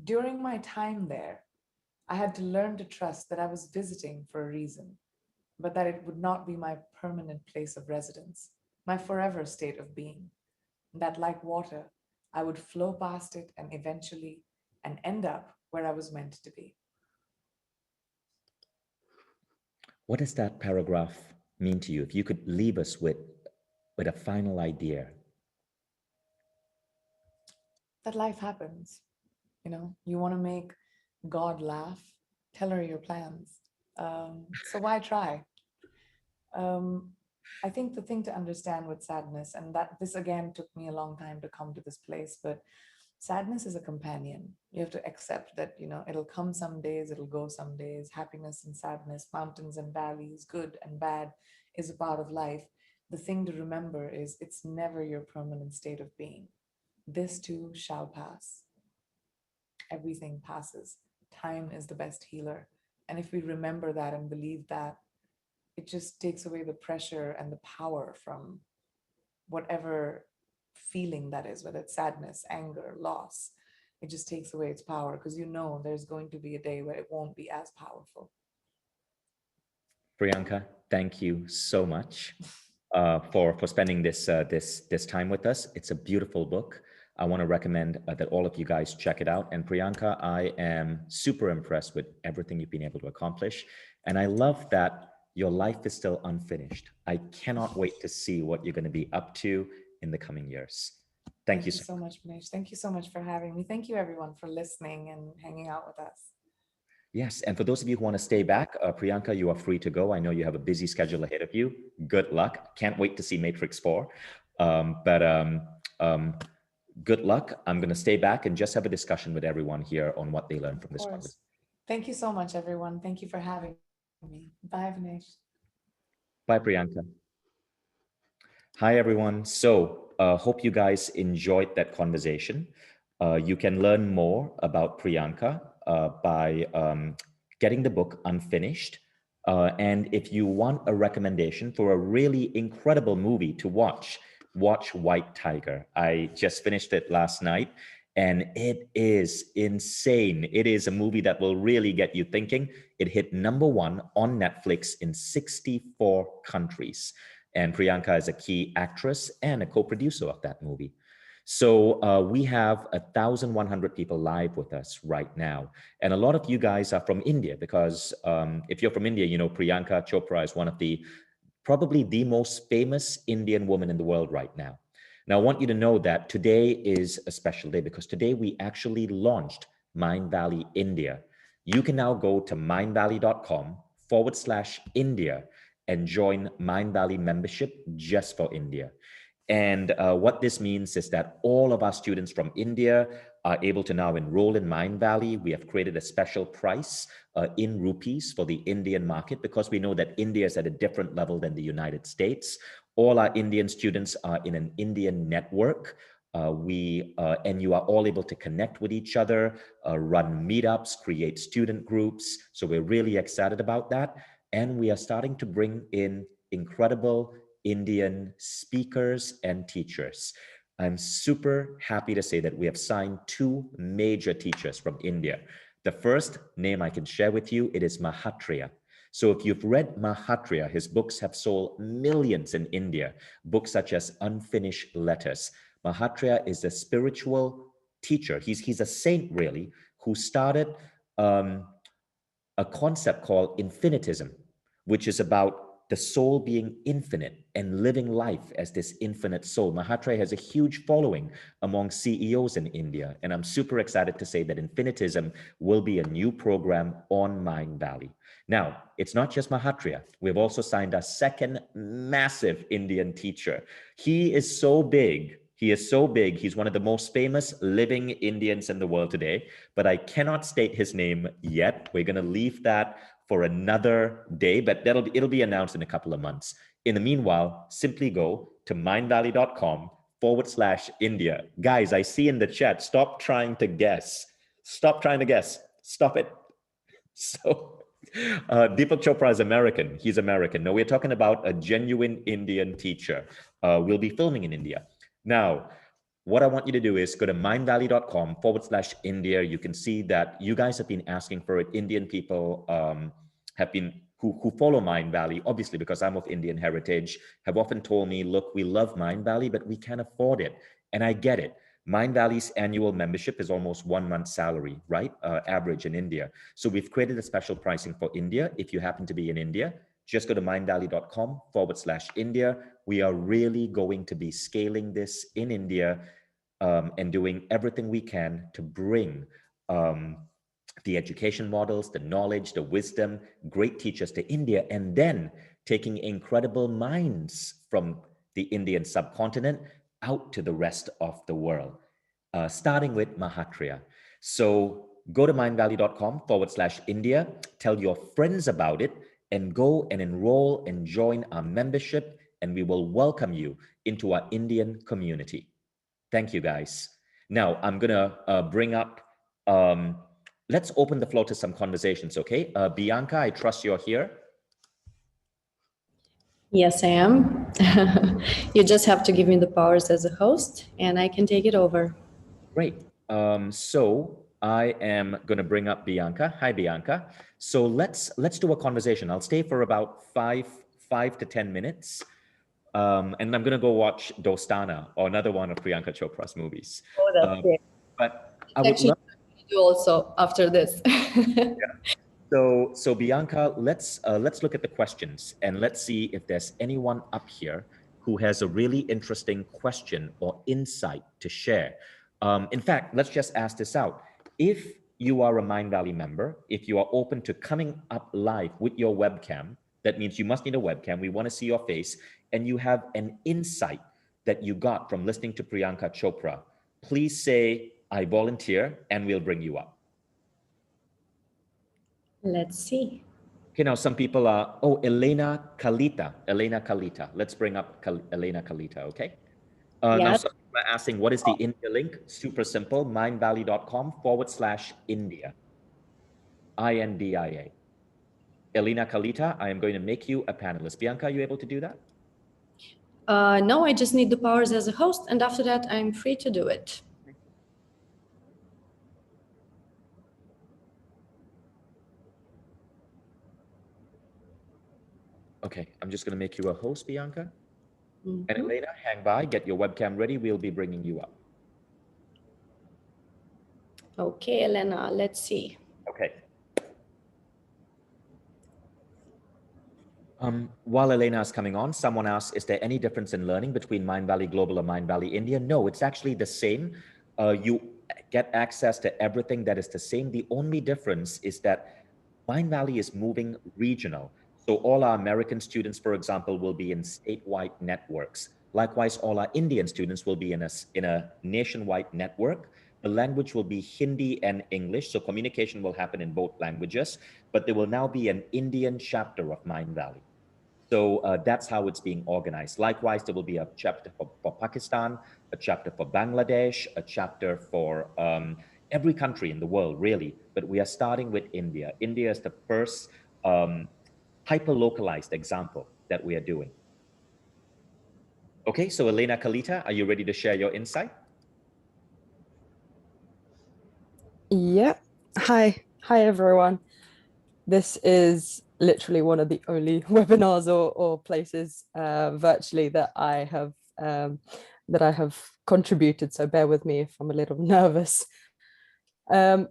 During my time there, I had to learn to trust that I was visiting for a reason, but that it would not be my permanent place of residence, my forever state of being. That, like water, I would flow past it and eventually and end up where I was meant to be. What does that paragraph mean to you? If you could leave us with a final idea. That life happens. You want to make God laugh, tell her your plans. So why try? Um, I think the thing to understand with sadness, and that this again took me a long time to come to this place, but sadness is a companion. You have to accept that, it'll come some days, it'll go some days. Happiness and sadness, mountains and valleys, good and bad is a part of life. The thing to remember is it's never your permanent state of being. This too shall pass. Everything passes. Time is the best healer. And if we remember that and believe that, it just takes away the pressure and the power from whatever feeling that is, whether it's sadness, anger, loss. It just takes away its power because there's going to be a day where it won't be as powerful. Priyanka, thank you so much for spending this time with us. It's a beautiful book. I want to recommend that all of you guys check it out. And Priyanka, I am super impressed with everything you've been able to accomplish, and I love that your life is still unfinished. I cannot wait to see what you're going to be up to in the coming years. Thank Thank you you so so much. much, Manish. Thank you so much for having me. Thank you, everyone, for listening and hanging out with us. Yes, and for those of you who want to stay back, Priyanka, you are free to go. I know you have a busy schedule ahead of you. Good luck. Can't wait to see Matrix 4. But um, good luck. I'm going to stay back and just have a discussion with everyone here on what they learned Of from this conversation. course. Thank you so much, everyone. Thank you for having me. Bye, Manish. Bye, Priyanka. Hi, everyone. So, hope you guys enjoyed that conversation. You can learn more about Priyanka by getting the book Unfinished. And if you want a recommendation for a really incredible movie to watch White Tiger. I just finished it last night, and it is insane. It is a movie that will really get you thinking. It hit #1 on Netflix in 64 countries. And Priyanka is a key actress and a co-producer of that movie. So we have 1,100 people live with us right now. And a lot of you guys are from India because if you're from India, you know Priyanka Chopra is one of the probably the most famous Indian woman in the world right now. Now, I want you to know that today is a special day because today we actually launched Mindvalley India. You can now go to mindvalley.com/India and join Mindvalley membership just for India. And what this means is that all of our students from India are able to now enroll in Mindvalley. We have created a special price in rupees for the Indian market because we know that India is at a different level than the United States. All our Indian students are in an Indian network. And you are all able to connect with each other, run meetups, create student groups. So we're really excited about that. And we are starting to bring in incredible Indian speakers and teachers. I'm super happy to say that we have signed 2 major teachers from India. The first name I can share with you, it is Mahatria. So if you've read Mahatria, his books have sold millions in India, books such as Unfinished Letters. Mahatria is a spiritual teacher. He's a saint, really, who started a concept called infinitism, which is about the soul being infinite and living life as this infinite soul. Mahatria has a huge following among CEOs in India, and I'm super excited to say that Infinitism will be a new program on Mindvalley. Now, it's not just Mahatria. We've also signed a second massive Indian teacher. He is so big. He is so big. He's one of the most famous living Indians in the world today, but I cannot state his name yet. We're going to leave that for another day, but it'll be announced in a couple of months. In the meanwhile, simply go to mindvalley.com/India. Guys, I see in the chat, stop trying to guess. Stop trying to guess. Stop it. So Deepak Chopra is American. He's American. No, we're talking about a genuine Indian teacher. We'll be filming in India. Now, what I want you to do is go to mindvalley.com/India. You can see that you guys have been asking for it. Indian people have been who follow Mindvalley, obviously because I'm of Indian heritage, have often told me, look, we love Mindvalley, but we can't afford it. And I get it. Mindvalley's annual membership is almost 1 month's salary, right? Average in India. So we've created a special pricing for India. If you happen to be in India, just go to mindvalley.com/India. We are really going to be scaling this in India and doing everything we can to bring the education models, the knowledge, the wisdom, great teachers to India, and then taking incredible minds from the Indian subcontinent out to the rest of the world, starting with Mahatria. So go to mindvalley.com/India, tell your friends about it, and go and enroll and join our membership, and we will welcome you into our Indian community. Thank you, guys. Now, I'm going to bring up, let's open the floor to some conversations, okay? Bianca, I trust you're here. Yes, I am. You just have to give me the powers as a host, and I can take it over. Great. So I am going to bring up Bianca. Hi, Bianca. So let's do a conversation. I'll stay for about five to 10 minutes. And I'm going to go watch Dostana, or another one of Priyanka Chopra's movies. Oh, that's great. But I would love to do also after this. Yeah. So Bianca, let's look at the questions and let's see if there's anyone up here who has a really interesting question or insight to share. In fact, let's just ask this out. If you are a Mindvalley member, if you are open to coming up live with your webcam, that means you must need a webcam. We want to see your face, and you have an insight that you got from listening to Priyanka Chopra. Please say, "I volunteer," and we'll bring you up. Let's see. Okay, now some people are, oh, Elena Kalita. Let's bring up Elena Kalita, okay? Now some people are asking, what is the India link? Super simple, mindvalley.com/India. INDIA. Elena Kalita, I am going to make you a panelist. Bianca, are you able to do that? No, I just need the powers as a host, and after that, I'm free to do it. Okay, I'm just going to make you a host, Bianca. And Elena, hang by, get your webcam ready. We'll be bringing you up. Okay, Elena, let's see. Okay. While Elena is coming on, someone asked, is there any difference in learning between Mindvalley Global or Mindvalley India? No, it's actually the same. You get access to everything that is the same. The only difference is that Mindvalley is moving regional. So all our American students, for example, will be in statewide networks. Likewise, all our Indian students will be in a nationwide network. The language will be Hindi and English, so communication will happen in both languages, but there will now be an Indian chapter of Mindvalley. So that's how it's being organized. Likewise, there will be a chapter for Pakistan, a chapter for Bangladesh, a chapter for every country in the world, really. But we are starting with India. India is the first hyper-localized example that we are doing. Okay, so Elena Kalita, are you ready to share your insight? Yeah. Hi, everyone. This is literally one of the only webinars or places virtually that I have contributed. So bear with me if I'm a little nervous. Well,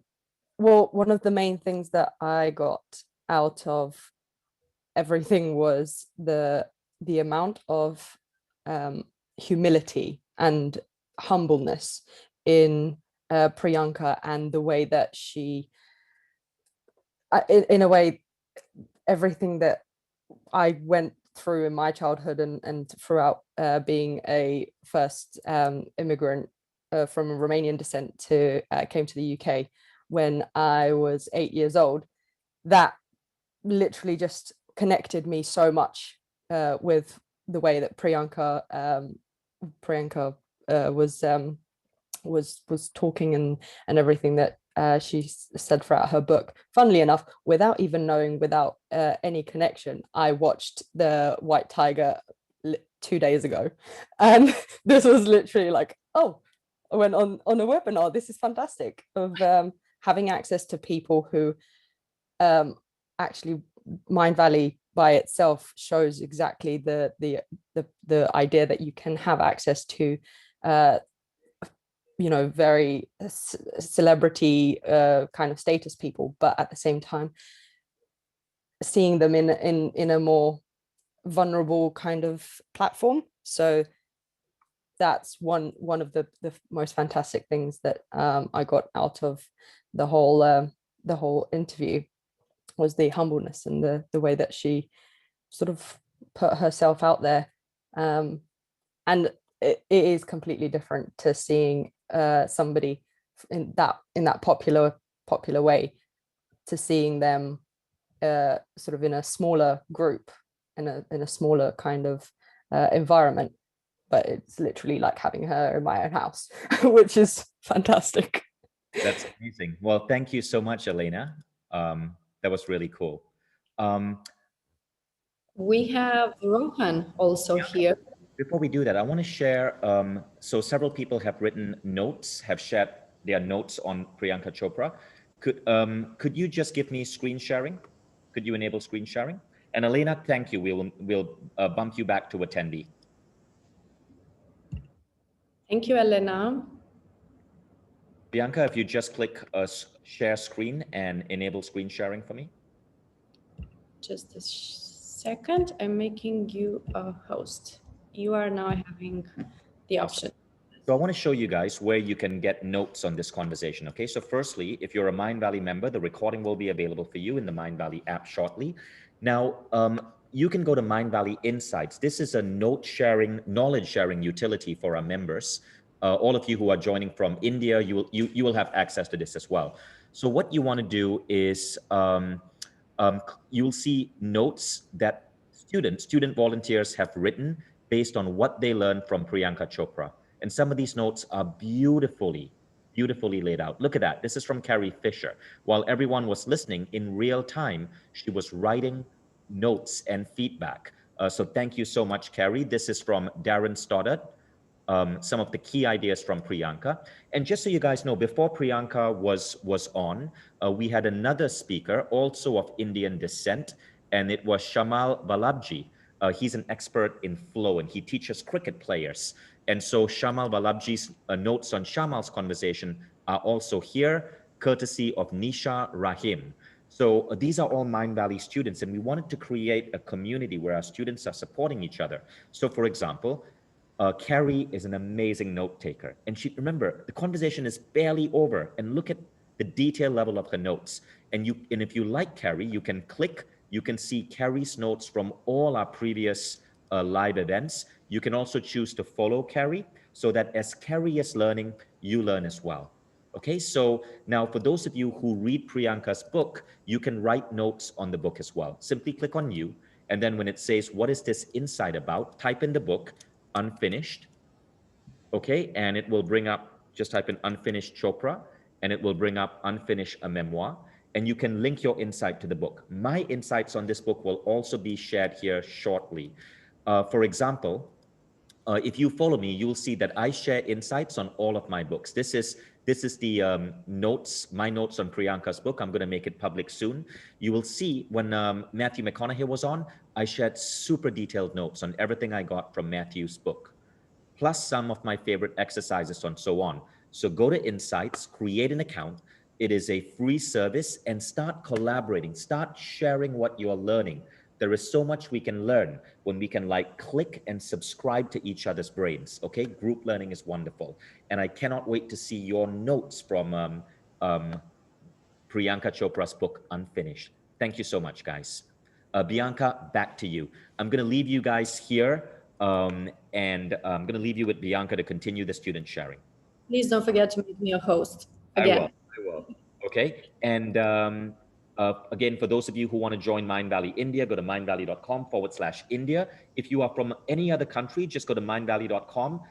one of the main things that I got out of everything was the amount of humility and humbleness in Priyanka, and the way that she, in a way, everything that I went through in my childhood and throughout being a first immigrant from Romanian descent to came to the UK when I was 8 years old, that literally just connected me so much with the way that Priyanka was talking, and everything that she said throughout her book. Funnily enough, without even knowing, without any connection, I watched the White Tiger 2 days ago, and this was literally like, oh, I went on a webinar. This is fantastic, of having access to people who actually, Mindvalley by itself shows exactly the idea that you can have access to very celebrity kind of status people, but at the same time seeing them in a more vulnerable kind of platform. So that's one of the most fantastic things that I got out of the whole interview, was the humbleness and the way that she sort of put herself out there. And it is completely different to seeing somebody in that popular way, to seeing them sort of in a smaller group, in a smaller kind of environment. But it's literally like having her in my own house, which is fantastic. That's amazing. Well, thank you so much, Elena. That was really cool. We have Rohan also here. Before we do that, I want to share, so several people have written notes, have shared their notes on Priyanka Chopra. Could you just give me screen sharing? Could you enable screen sharing? And Elena, thank you. We'll bump you back to attendee. Thank you, Elena. Priyanka, if you just click share screen and enable screen sharing for me. Just a second. I'm making you a host. You are now having the option. So I want to show you guys where you can get notes on this conversation. Okay, so firstly, if you're a Mindvalley member, the recording will be available for you in the Mindvalley app shortly. Now, you can go to Mindvalley Insights. This is a note sharing, knowledge sharing utility for our members. All of you who are joining from India, you will have access to this as well. So what you want to do is you'll see notes that student volunteers have written based on what they learned from Priyanka Chopra. And some of these notes are beautifully laid out. Look at that. This is from Carrie Fisher. While everyone was listening in real time, she was writing notes and feedback. So thank you so much, Carrie. This is from Darren Stoddard. Some of the key ideas from Priyanka. And just so you guys know, before Priyanka was on, we had another speaker, also of Indian descent, and it was Shamal Balabji. He's an expert in flow, and he teaches cricket players. And so Shamal Balabji's notes on Shamal's conversation are also here, courtesy of Nisha Rahim. So these are all Mindvalley students, and we wanted to create a community where our students are supporting each other. So for example, Carrie is an amazing note taker. And remember, the conversation is barely over, and look at the detail level of her notes. And if you like Carrie, you can click, you can see Carrie's notes from all our previous live events. You can also choose to follow Carrie so that as Carrie is learning, you learn as well. Okay, so now for those of you who read Priyanka's book, you can write notes on the book as well. Simply click on New, and then when it says, what is this insight about? Type in the book, unfinished, okay, and it will bring up, just type in unfinished Chopra, and it will bring up unfinished a memoir, and you can link your insight to the book. My insights on this book will also be shared here shortly. For example, if you follow me, you'll see that I share insights on all of my books. This is the notes, my notes on Priyanka's book. I'm going to make it public soon. You will see when Matthew McConaughey was on, I shared super detailed notes on everything I got from Matthew's book, plus some of my favorite exercises and so on. So go to Insights, create an account. It is a free service, and start collaborating, start sharing what you're learning. There is so much we can learn when we can like click and subscribe to each other's brains. Okay, group learning is wonderful. And I cannot wait to see your notes from Priyanka Chopra's book, Unfinished. Thank you so much, guys. Bianca, back to you. I'm going to leave you guys here, and I'm going to leave you with Bianca to continue the student sharing. Please don't forget to make me a host I again. will. Okay. And again, for those of you who want to join Mindvalley India, go to mindvalley.com/India. If you are from any other country, just go to mindvalley.com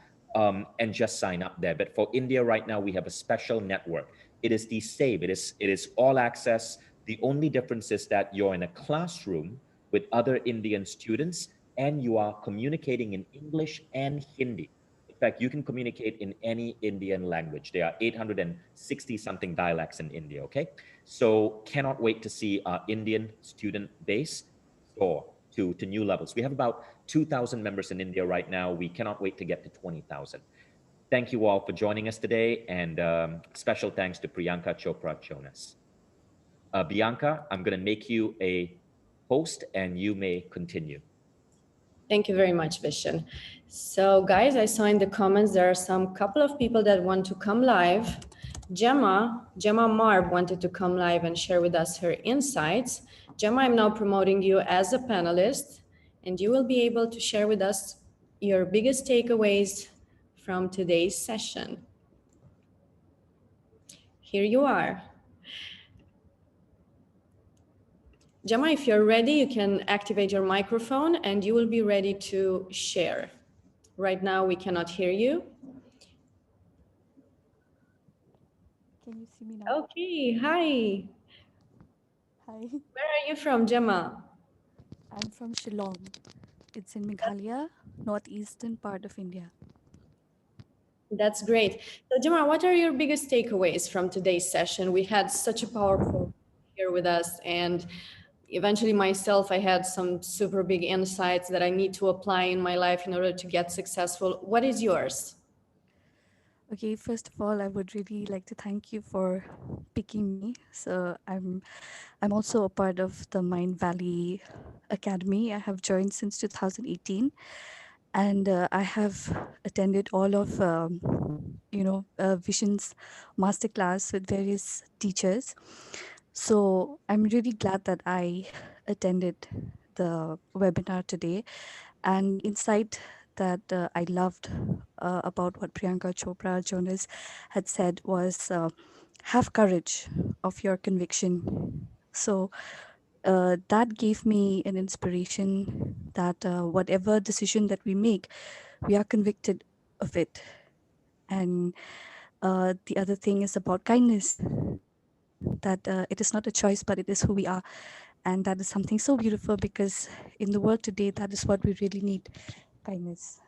and just sign up there. But for India right now, we have a special network. It is the same. It is all access. The only difference is that you're in a classroom with other Indian students and you are communicating in English and Hindi. In fact, you can communicate in any Indian language. There are 860 something dialects in India, okay? So cannot wait to see our Indian student base soar to new levels. We have about 2,000 members in India right now. We cannot wait to get to 20,000. Thank you all for joining us today, and special thanks to Priyanka Chopra Jonas. Bianca, I'm going to make you a host and you may continue. Thank you very much, Vishen. So guys, I saw in the comments there are some couple of people that want to come live. Gemma Marb wanted to come live and share with us her insights. Gemma, I'm now promoting you as a panelist, and you will be able to share with us your biggest takeaways from today's session. Here you are. Gemma, if you're ready, you can activate your microphone and you will be ready to share. Right now, we cannot hear you. Can you see me now? Okay, hi. Hi, Where are you from, Gemma? I'm from Shillong. It's in Meghalaya, northeastern part of India. That's great. So Gemma, what are your biggest takeaways from today's session? We had such a powerful here with us, and eventually myself, I had some super big insights that I need to apply in my life in order to get successful. What is yours? Okay, first of all, I would really like to thank you for picking me. So I'm also a part of the Mindvalley Academy. I have joined since 2018, and I have attended all of Vishen's masterclass with various teachers. So I'm really glad that I attended the webinar today, and the insight that I loved about what Priyanka Chopra Jonas had said was have courage of your conviction. So that gave me an inspiration that whatever decision that we make, we are convicted of it. And the other thing is about kindness, that it is not a choice, but it is who we are. And that is something so beautiful, because in the world today, that is what we really need, kindness.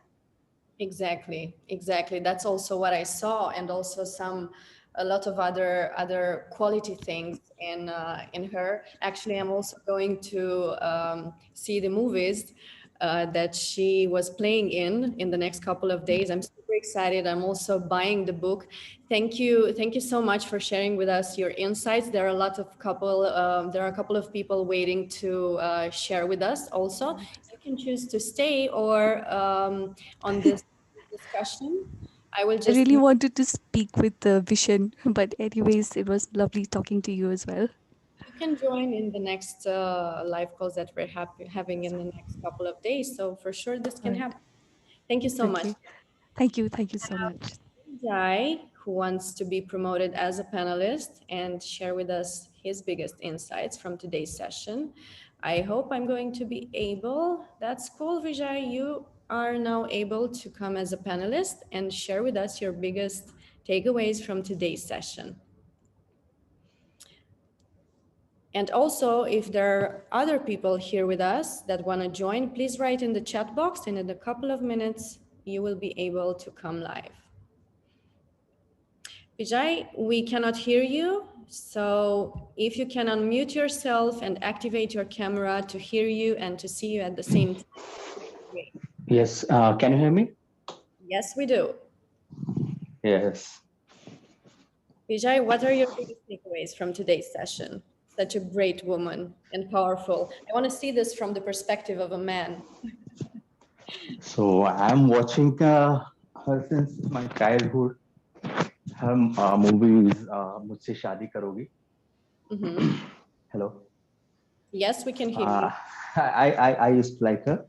Exactly. That's also what I saw, and also a lot of other quality things in her. Actually, I'm also going to see the movies that she was playing in the next couple of days. I'm super excited. I'm also buying the book. Thank you so much for sharing with us your insights. There are a couple of people waiting to share with us also. You can choose to stay or on this discussion. I will I just really wanted to speak with Vishen, but anyways, it was lovely talking to you as well. you can join in the next live calls that we're having in the next couple of days. So for sure this can happen. Thank you so much. Okay. Thank you so much. Jai, who wants to be promoted as a panelist and share with us his biggest insights from today's session. I hope I'm going to be able. That's cool, Vijay. You are now able to come as a panelist and share with us your biggest takeaways from today's session. And also, if there are other people here with us that want to join, please write in the chat box, and in a couple of minutes, you will be able to come live. Vijay, we cannot hear you. So if you can unmute yourself and activate your camera to hear you and to see you at the same time. Yes, can you hear me? Yes, we do. Yes. Vijay, what are your biggest takeaways from today's session? Such a great woman and powerful. I want to see this from the perspective of a man. So I'm watching her since my childhood. Her movie is मुझसे शादी करोगी. Hello. Yes, we can hear you. I used to like her,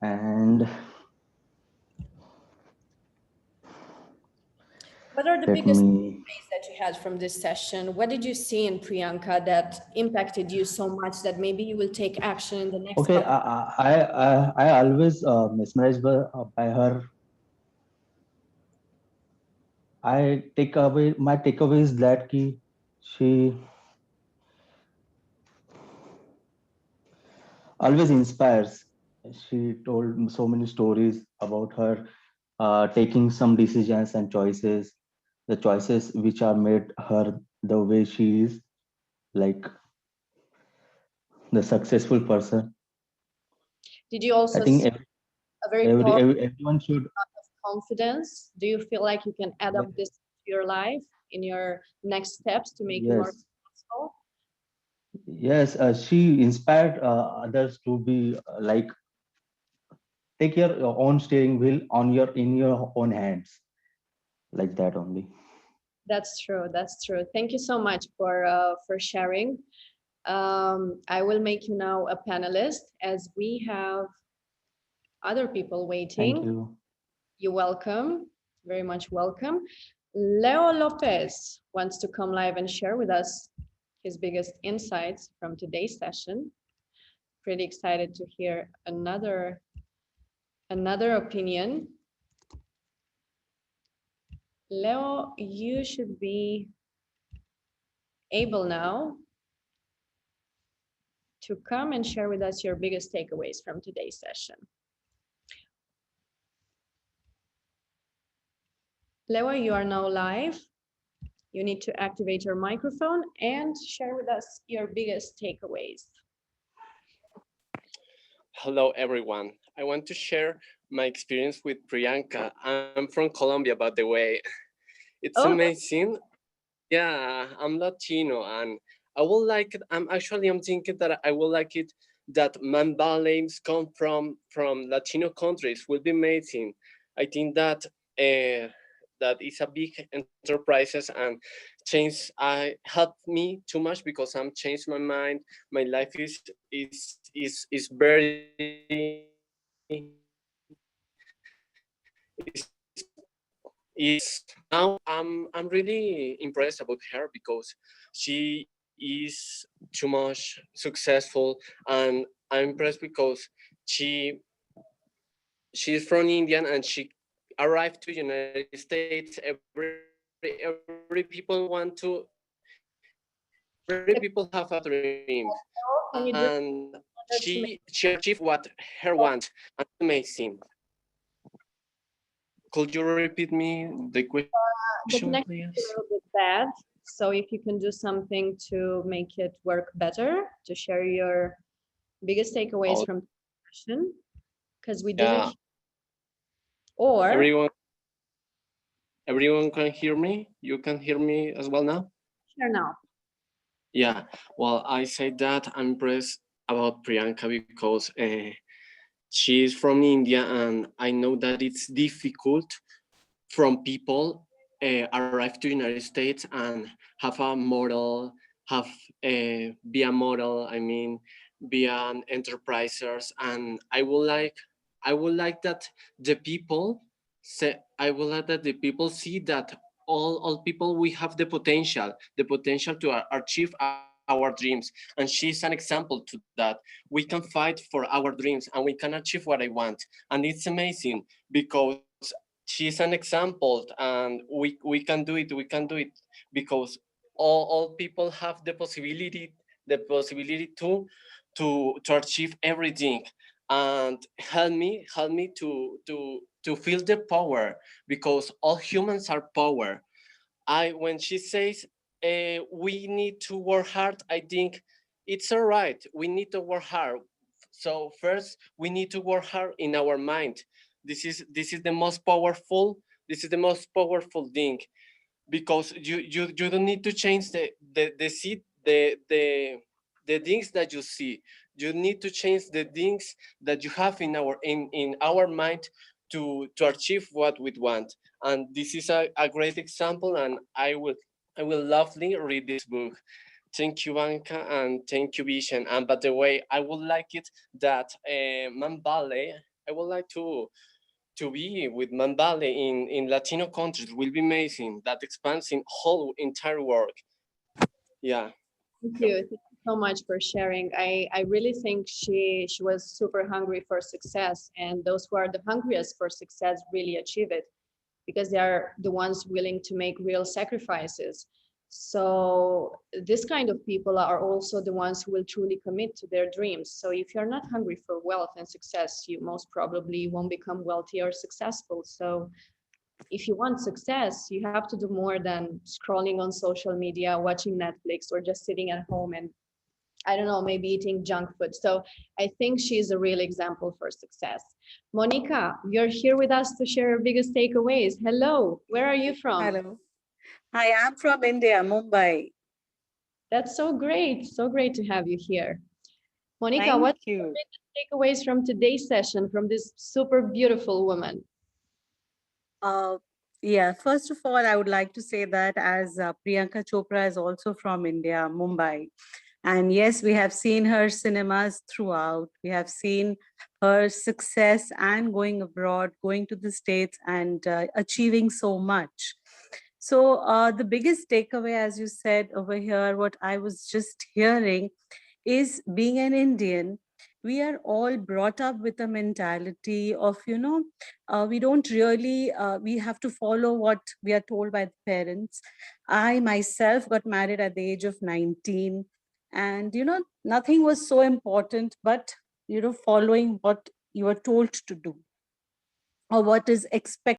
and What are the let biggest me. takeaways that you had from this session? What did you see in Priyanka that impacted you so much that maybe you will take action in the next Okay, couple? I always mesmerized by her. I take away my takeaway is that she always inspires. She told so many stories about her taking some decisions and choices, the choices which are made her the way she is, like the successful person. Did you I also think see a very powerful everyone should. confidence? Do you feel like you can add up this to your life in your next steps to make you more Yes, successful? yes. She inspired others to be like take your own steering wheel on your in your own hands, like that only. That's true. That's true. Thank you so much for sharing. I will make you now a panelist as we have other people Thank waiting. you. You're welcome. Very much welcome. Leo Lopez wants to come live and share with us his biggest insights from today's session. Pretty excited to hear another opinion. Leo, you should be able now to come and share with us your biggest takeaways from today's session. Leo, you are now live. You need to activate your microphone and share with us your biggest takeaways. Hello, everyone. I want to share my experience with Priyanka. I'm from Colombia, by the way. It's amazing. Yeah, I'm Latino, and I will like it. I'm thinking that I will like it that Mindvalley come from Latino countries will be amazing. I think that that is a big enterprises and change I helped me too much because I'm changed my mind. My life is very is now I'm really impressed about her because she is too much successful, and I'm impressed because she she's from Indian and she arrived to United States. Every people want to every people have a dream, Can you and do it she to make achieved what her want. And amazing. Could you repeat me the the question, connection is a please? little bit bad? So if you can do something to make it work better, to share your biggest takeaways Oh, from the session, because we didn't, yeah. or Everyone can hear me? You can hear me as well now? share now. Yeah. Well, I say that I'm impressed about Priyanka because she's from India, and I know that it's difficult from people arrive to United States and have a model, have be a model. I mean, be an enterprisers, and I would like that the people I would like that the people see that all people we have the potential to achieve our dreams, and she's an example to that. We can fight for our dreams and we can achieve what I want, and it's amazing because she's an example, and we can do it. We can do it because all people have the possibility to achieve everything, and help me to feel the power because all humans are power. I when she says we need to work hard, I think it's all right. We need to work hard. So first, we need to work hard in our mind. This is the most powerful. This is the most powerful thing because you don't need to change the things that you see. You need to change the things that you have in our mind to achieve what we want. And this is a great example, and I will lovely read this book. Thank you, Anka, and thank you, Vishen. And by the way, I would like it that Mindvalley, I would like to be with Mindvalley in Latino countries. Will be amazing. That expands in whole entire world. Yeah. Thank you. Thank you so much for sharing. I really think she was super hungry for success, and those who are the hungriest for success really achieve it because they are the ones willing to make real sacrifices. So this kind of people are also the ones who will truly commit to their dreams. So if you're not hungry for wealth and success, you most probably won't become wealthy or successful. So if you want success, you have to do more than scrolling on social media, watching Netflix, or just sitting at home and, I don't know, maybe eating junk food. So I think she's a real example for success. Monica, you're here with us to share your biggest takeaways. Hello, where are you from? Hello. Hi, I'm from India, Mumbai. That's so great. So great to have you here. Monica, Thank what's you. your biggest takeaways from today's session from this super beautiful woman? Yeah, first of all, I would like to say that as Priyanka Chopra is also from India, Mumbai. And yes, we have seen her cinemas throughout. We have seen her success and going abroad, going to the States and achieving so much. So the biggest takeaway, as you said over here, what I was just hearing is being an Indian, we are all brought up with a mentality of, we don't really, we have to follow what we are told by the parents. I myself got married at the age of 19, and, nothing was so important, but, following what you are told to do or what is expected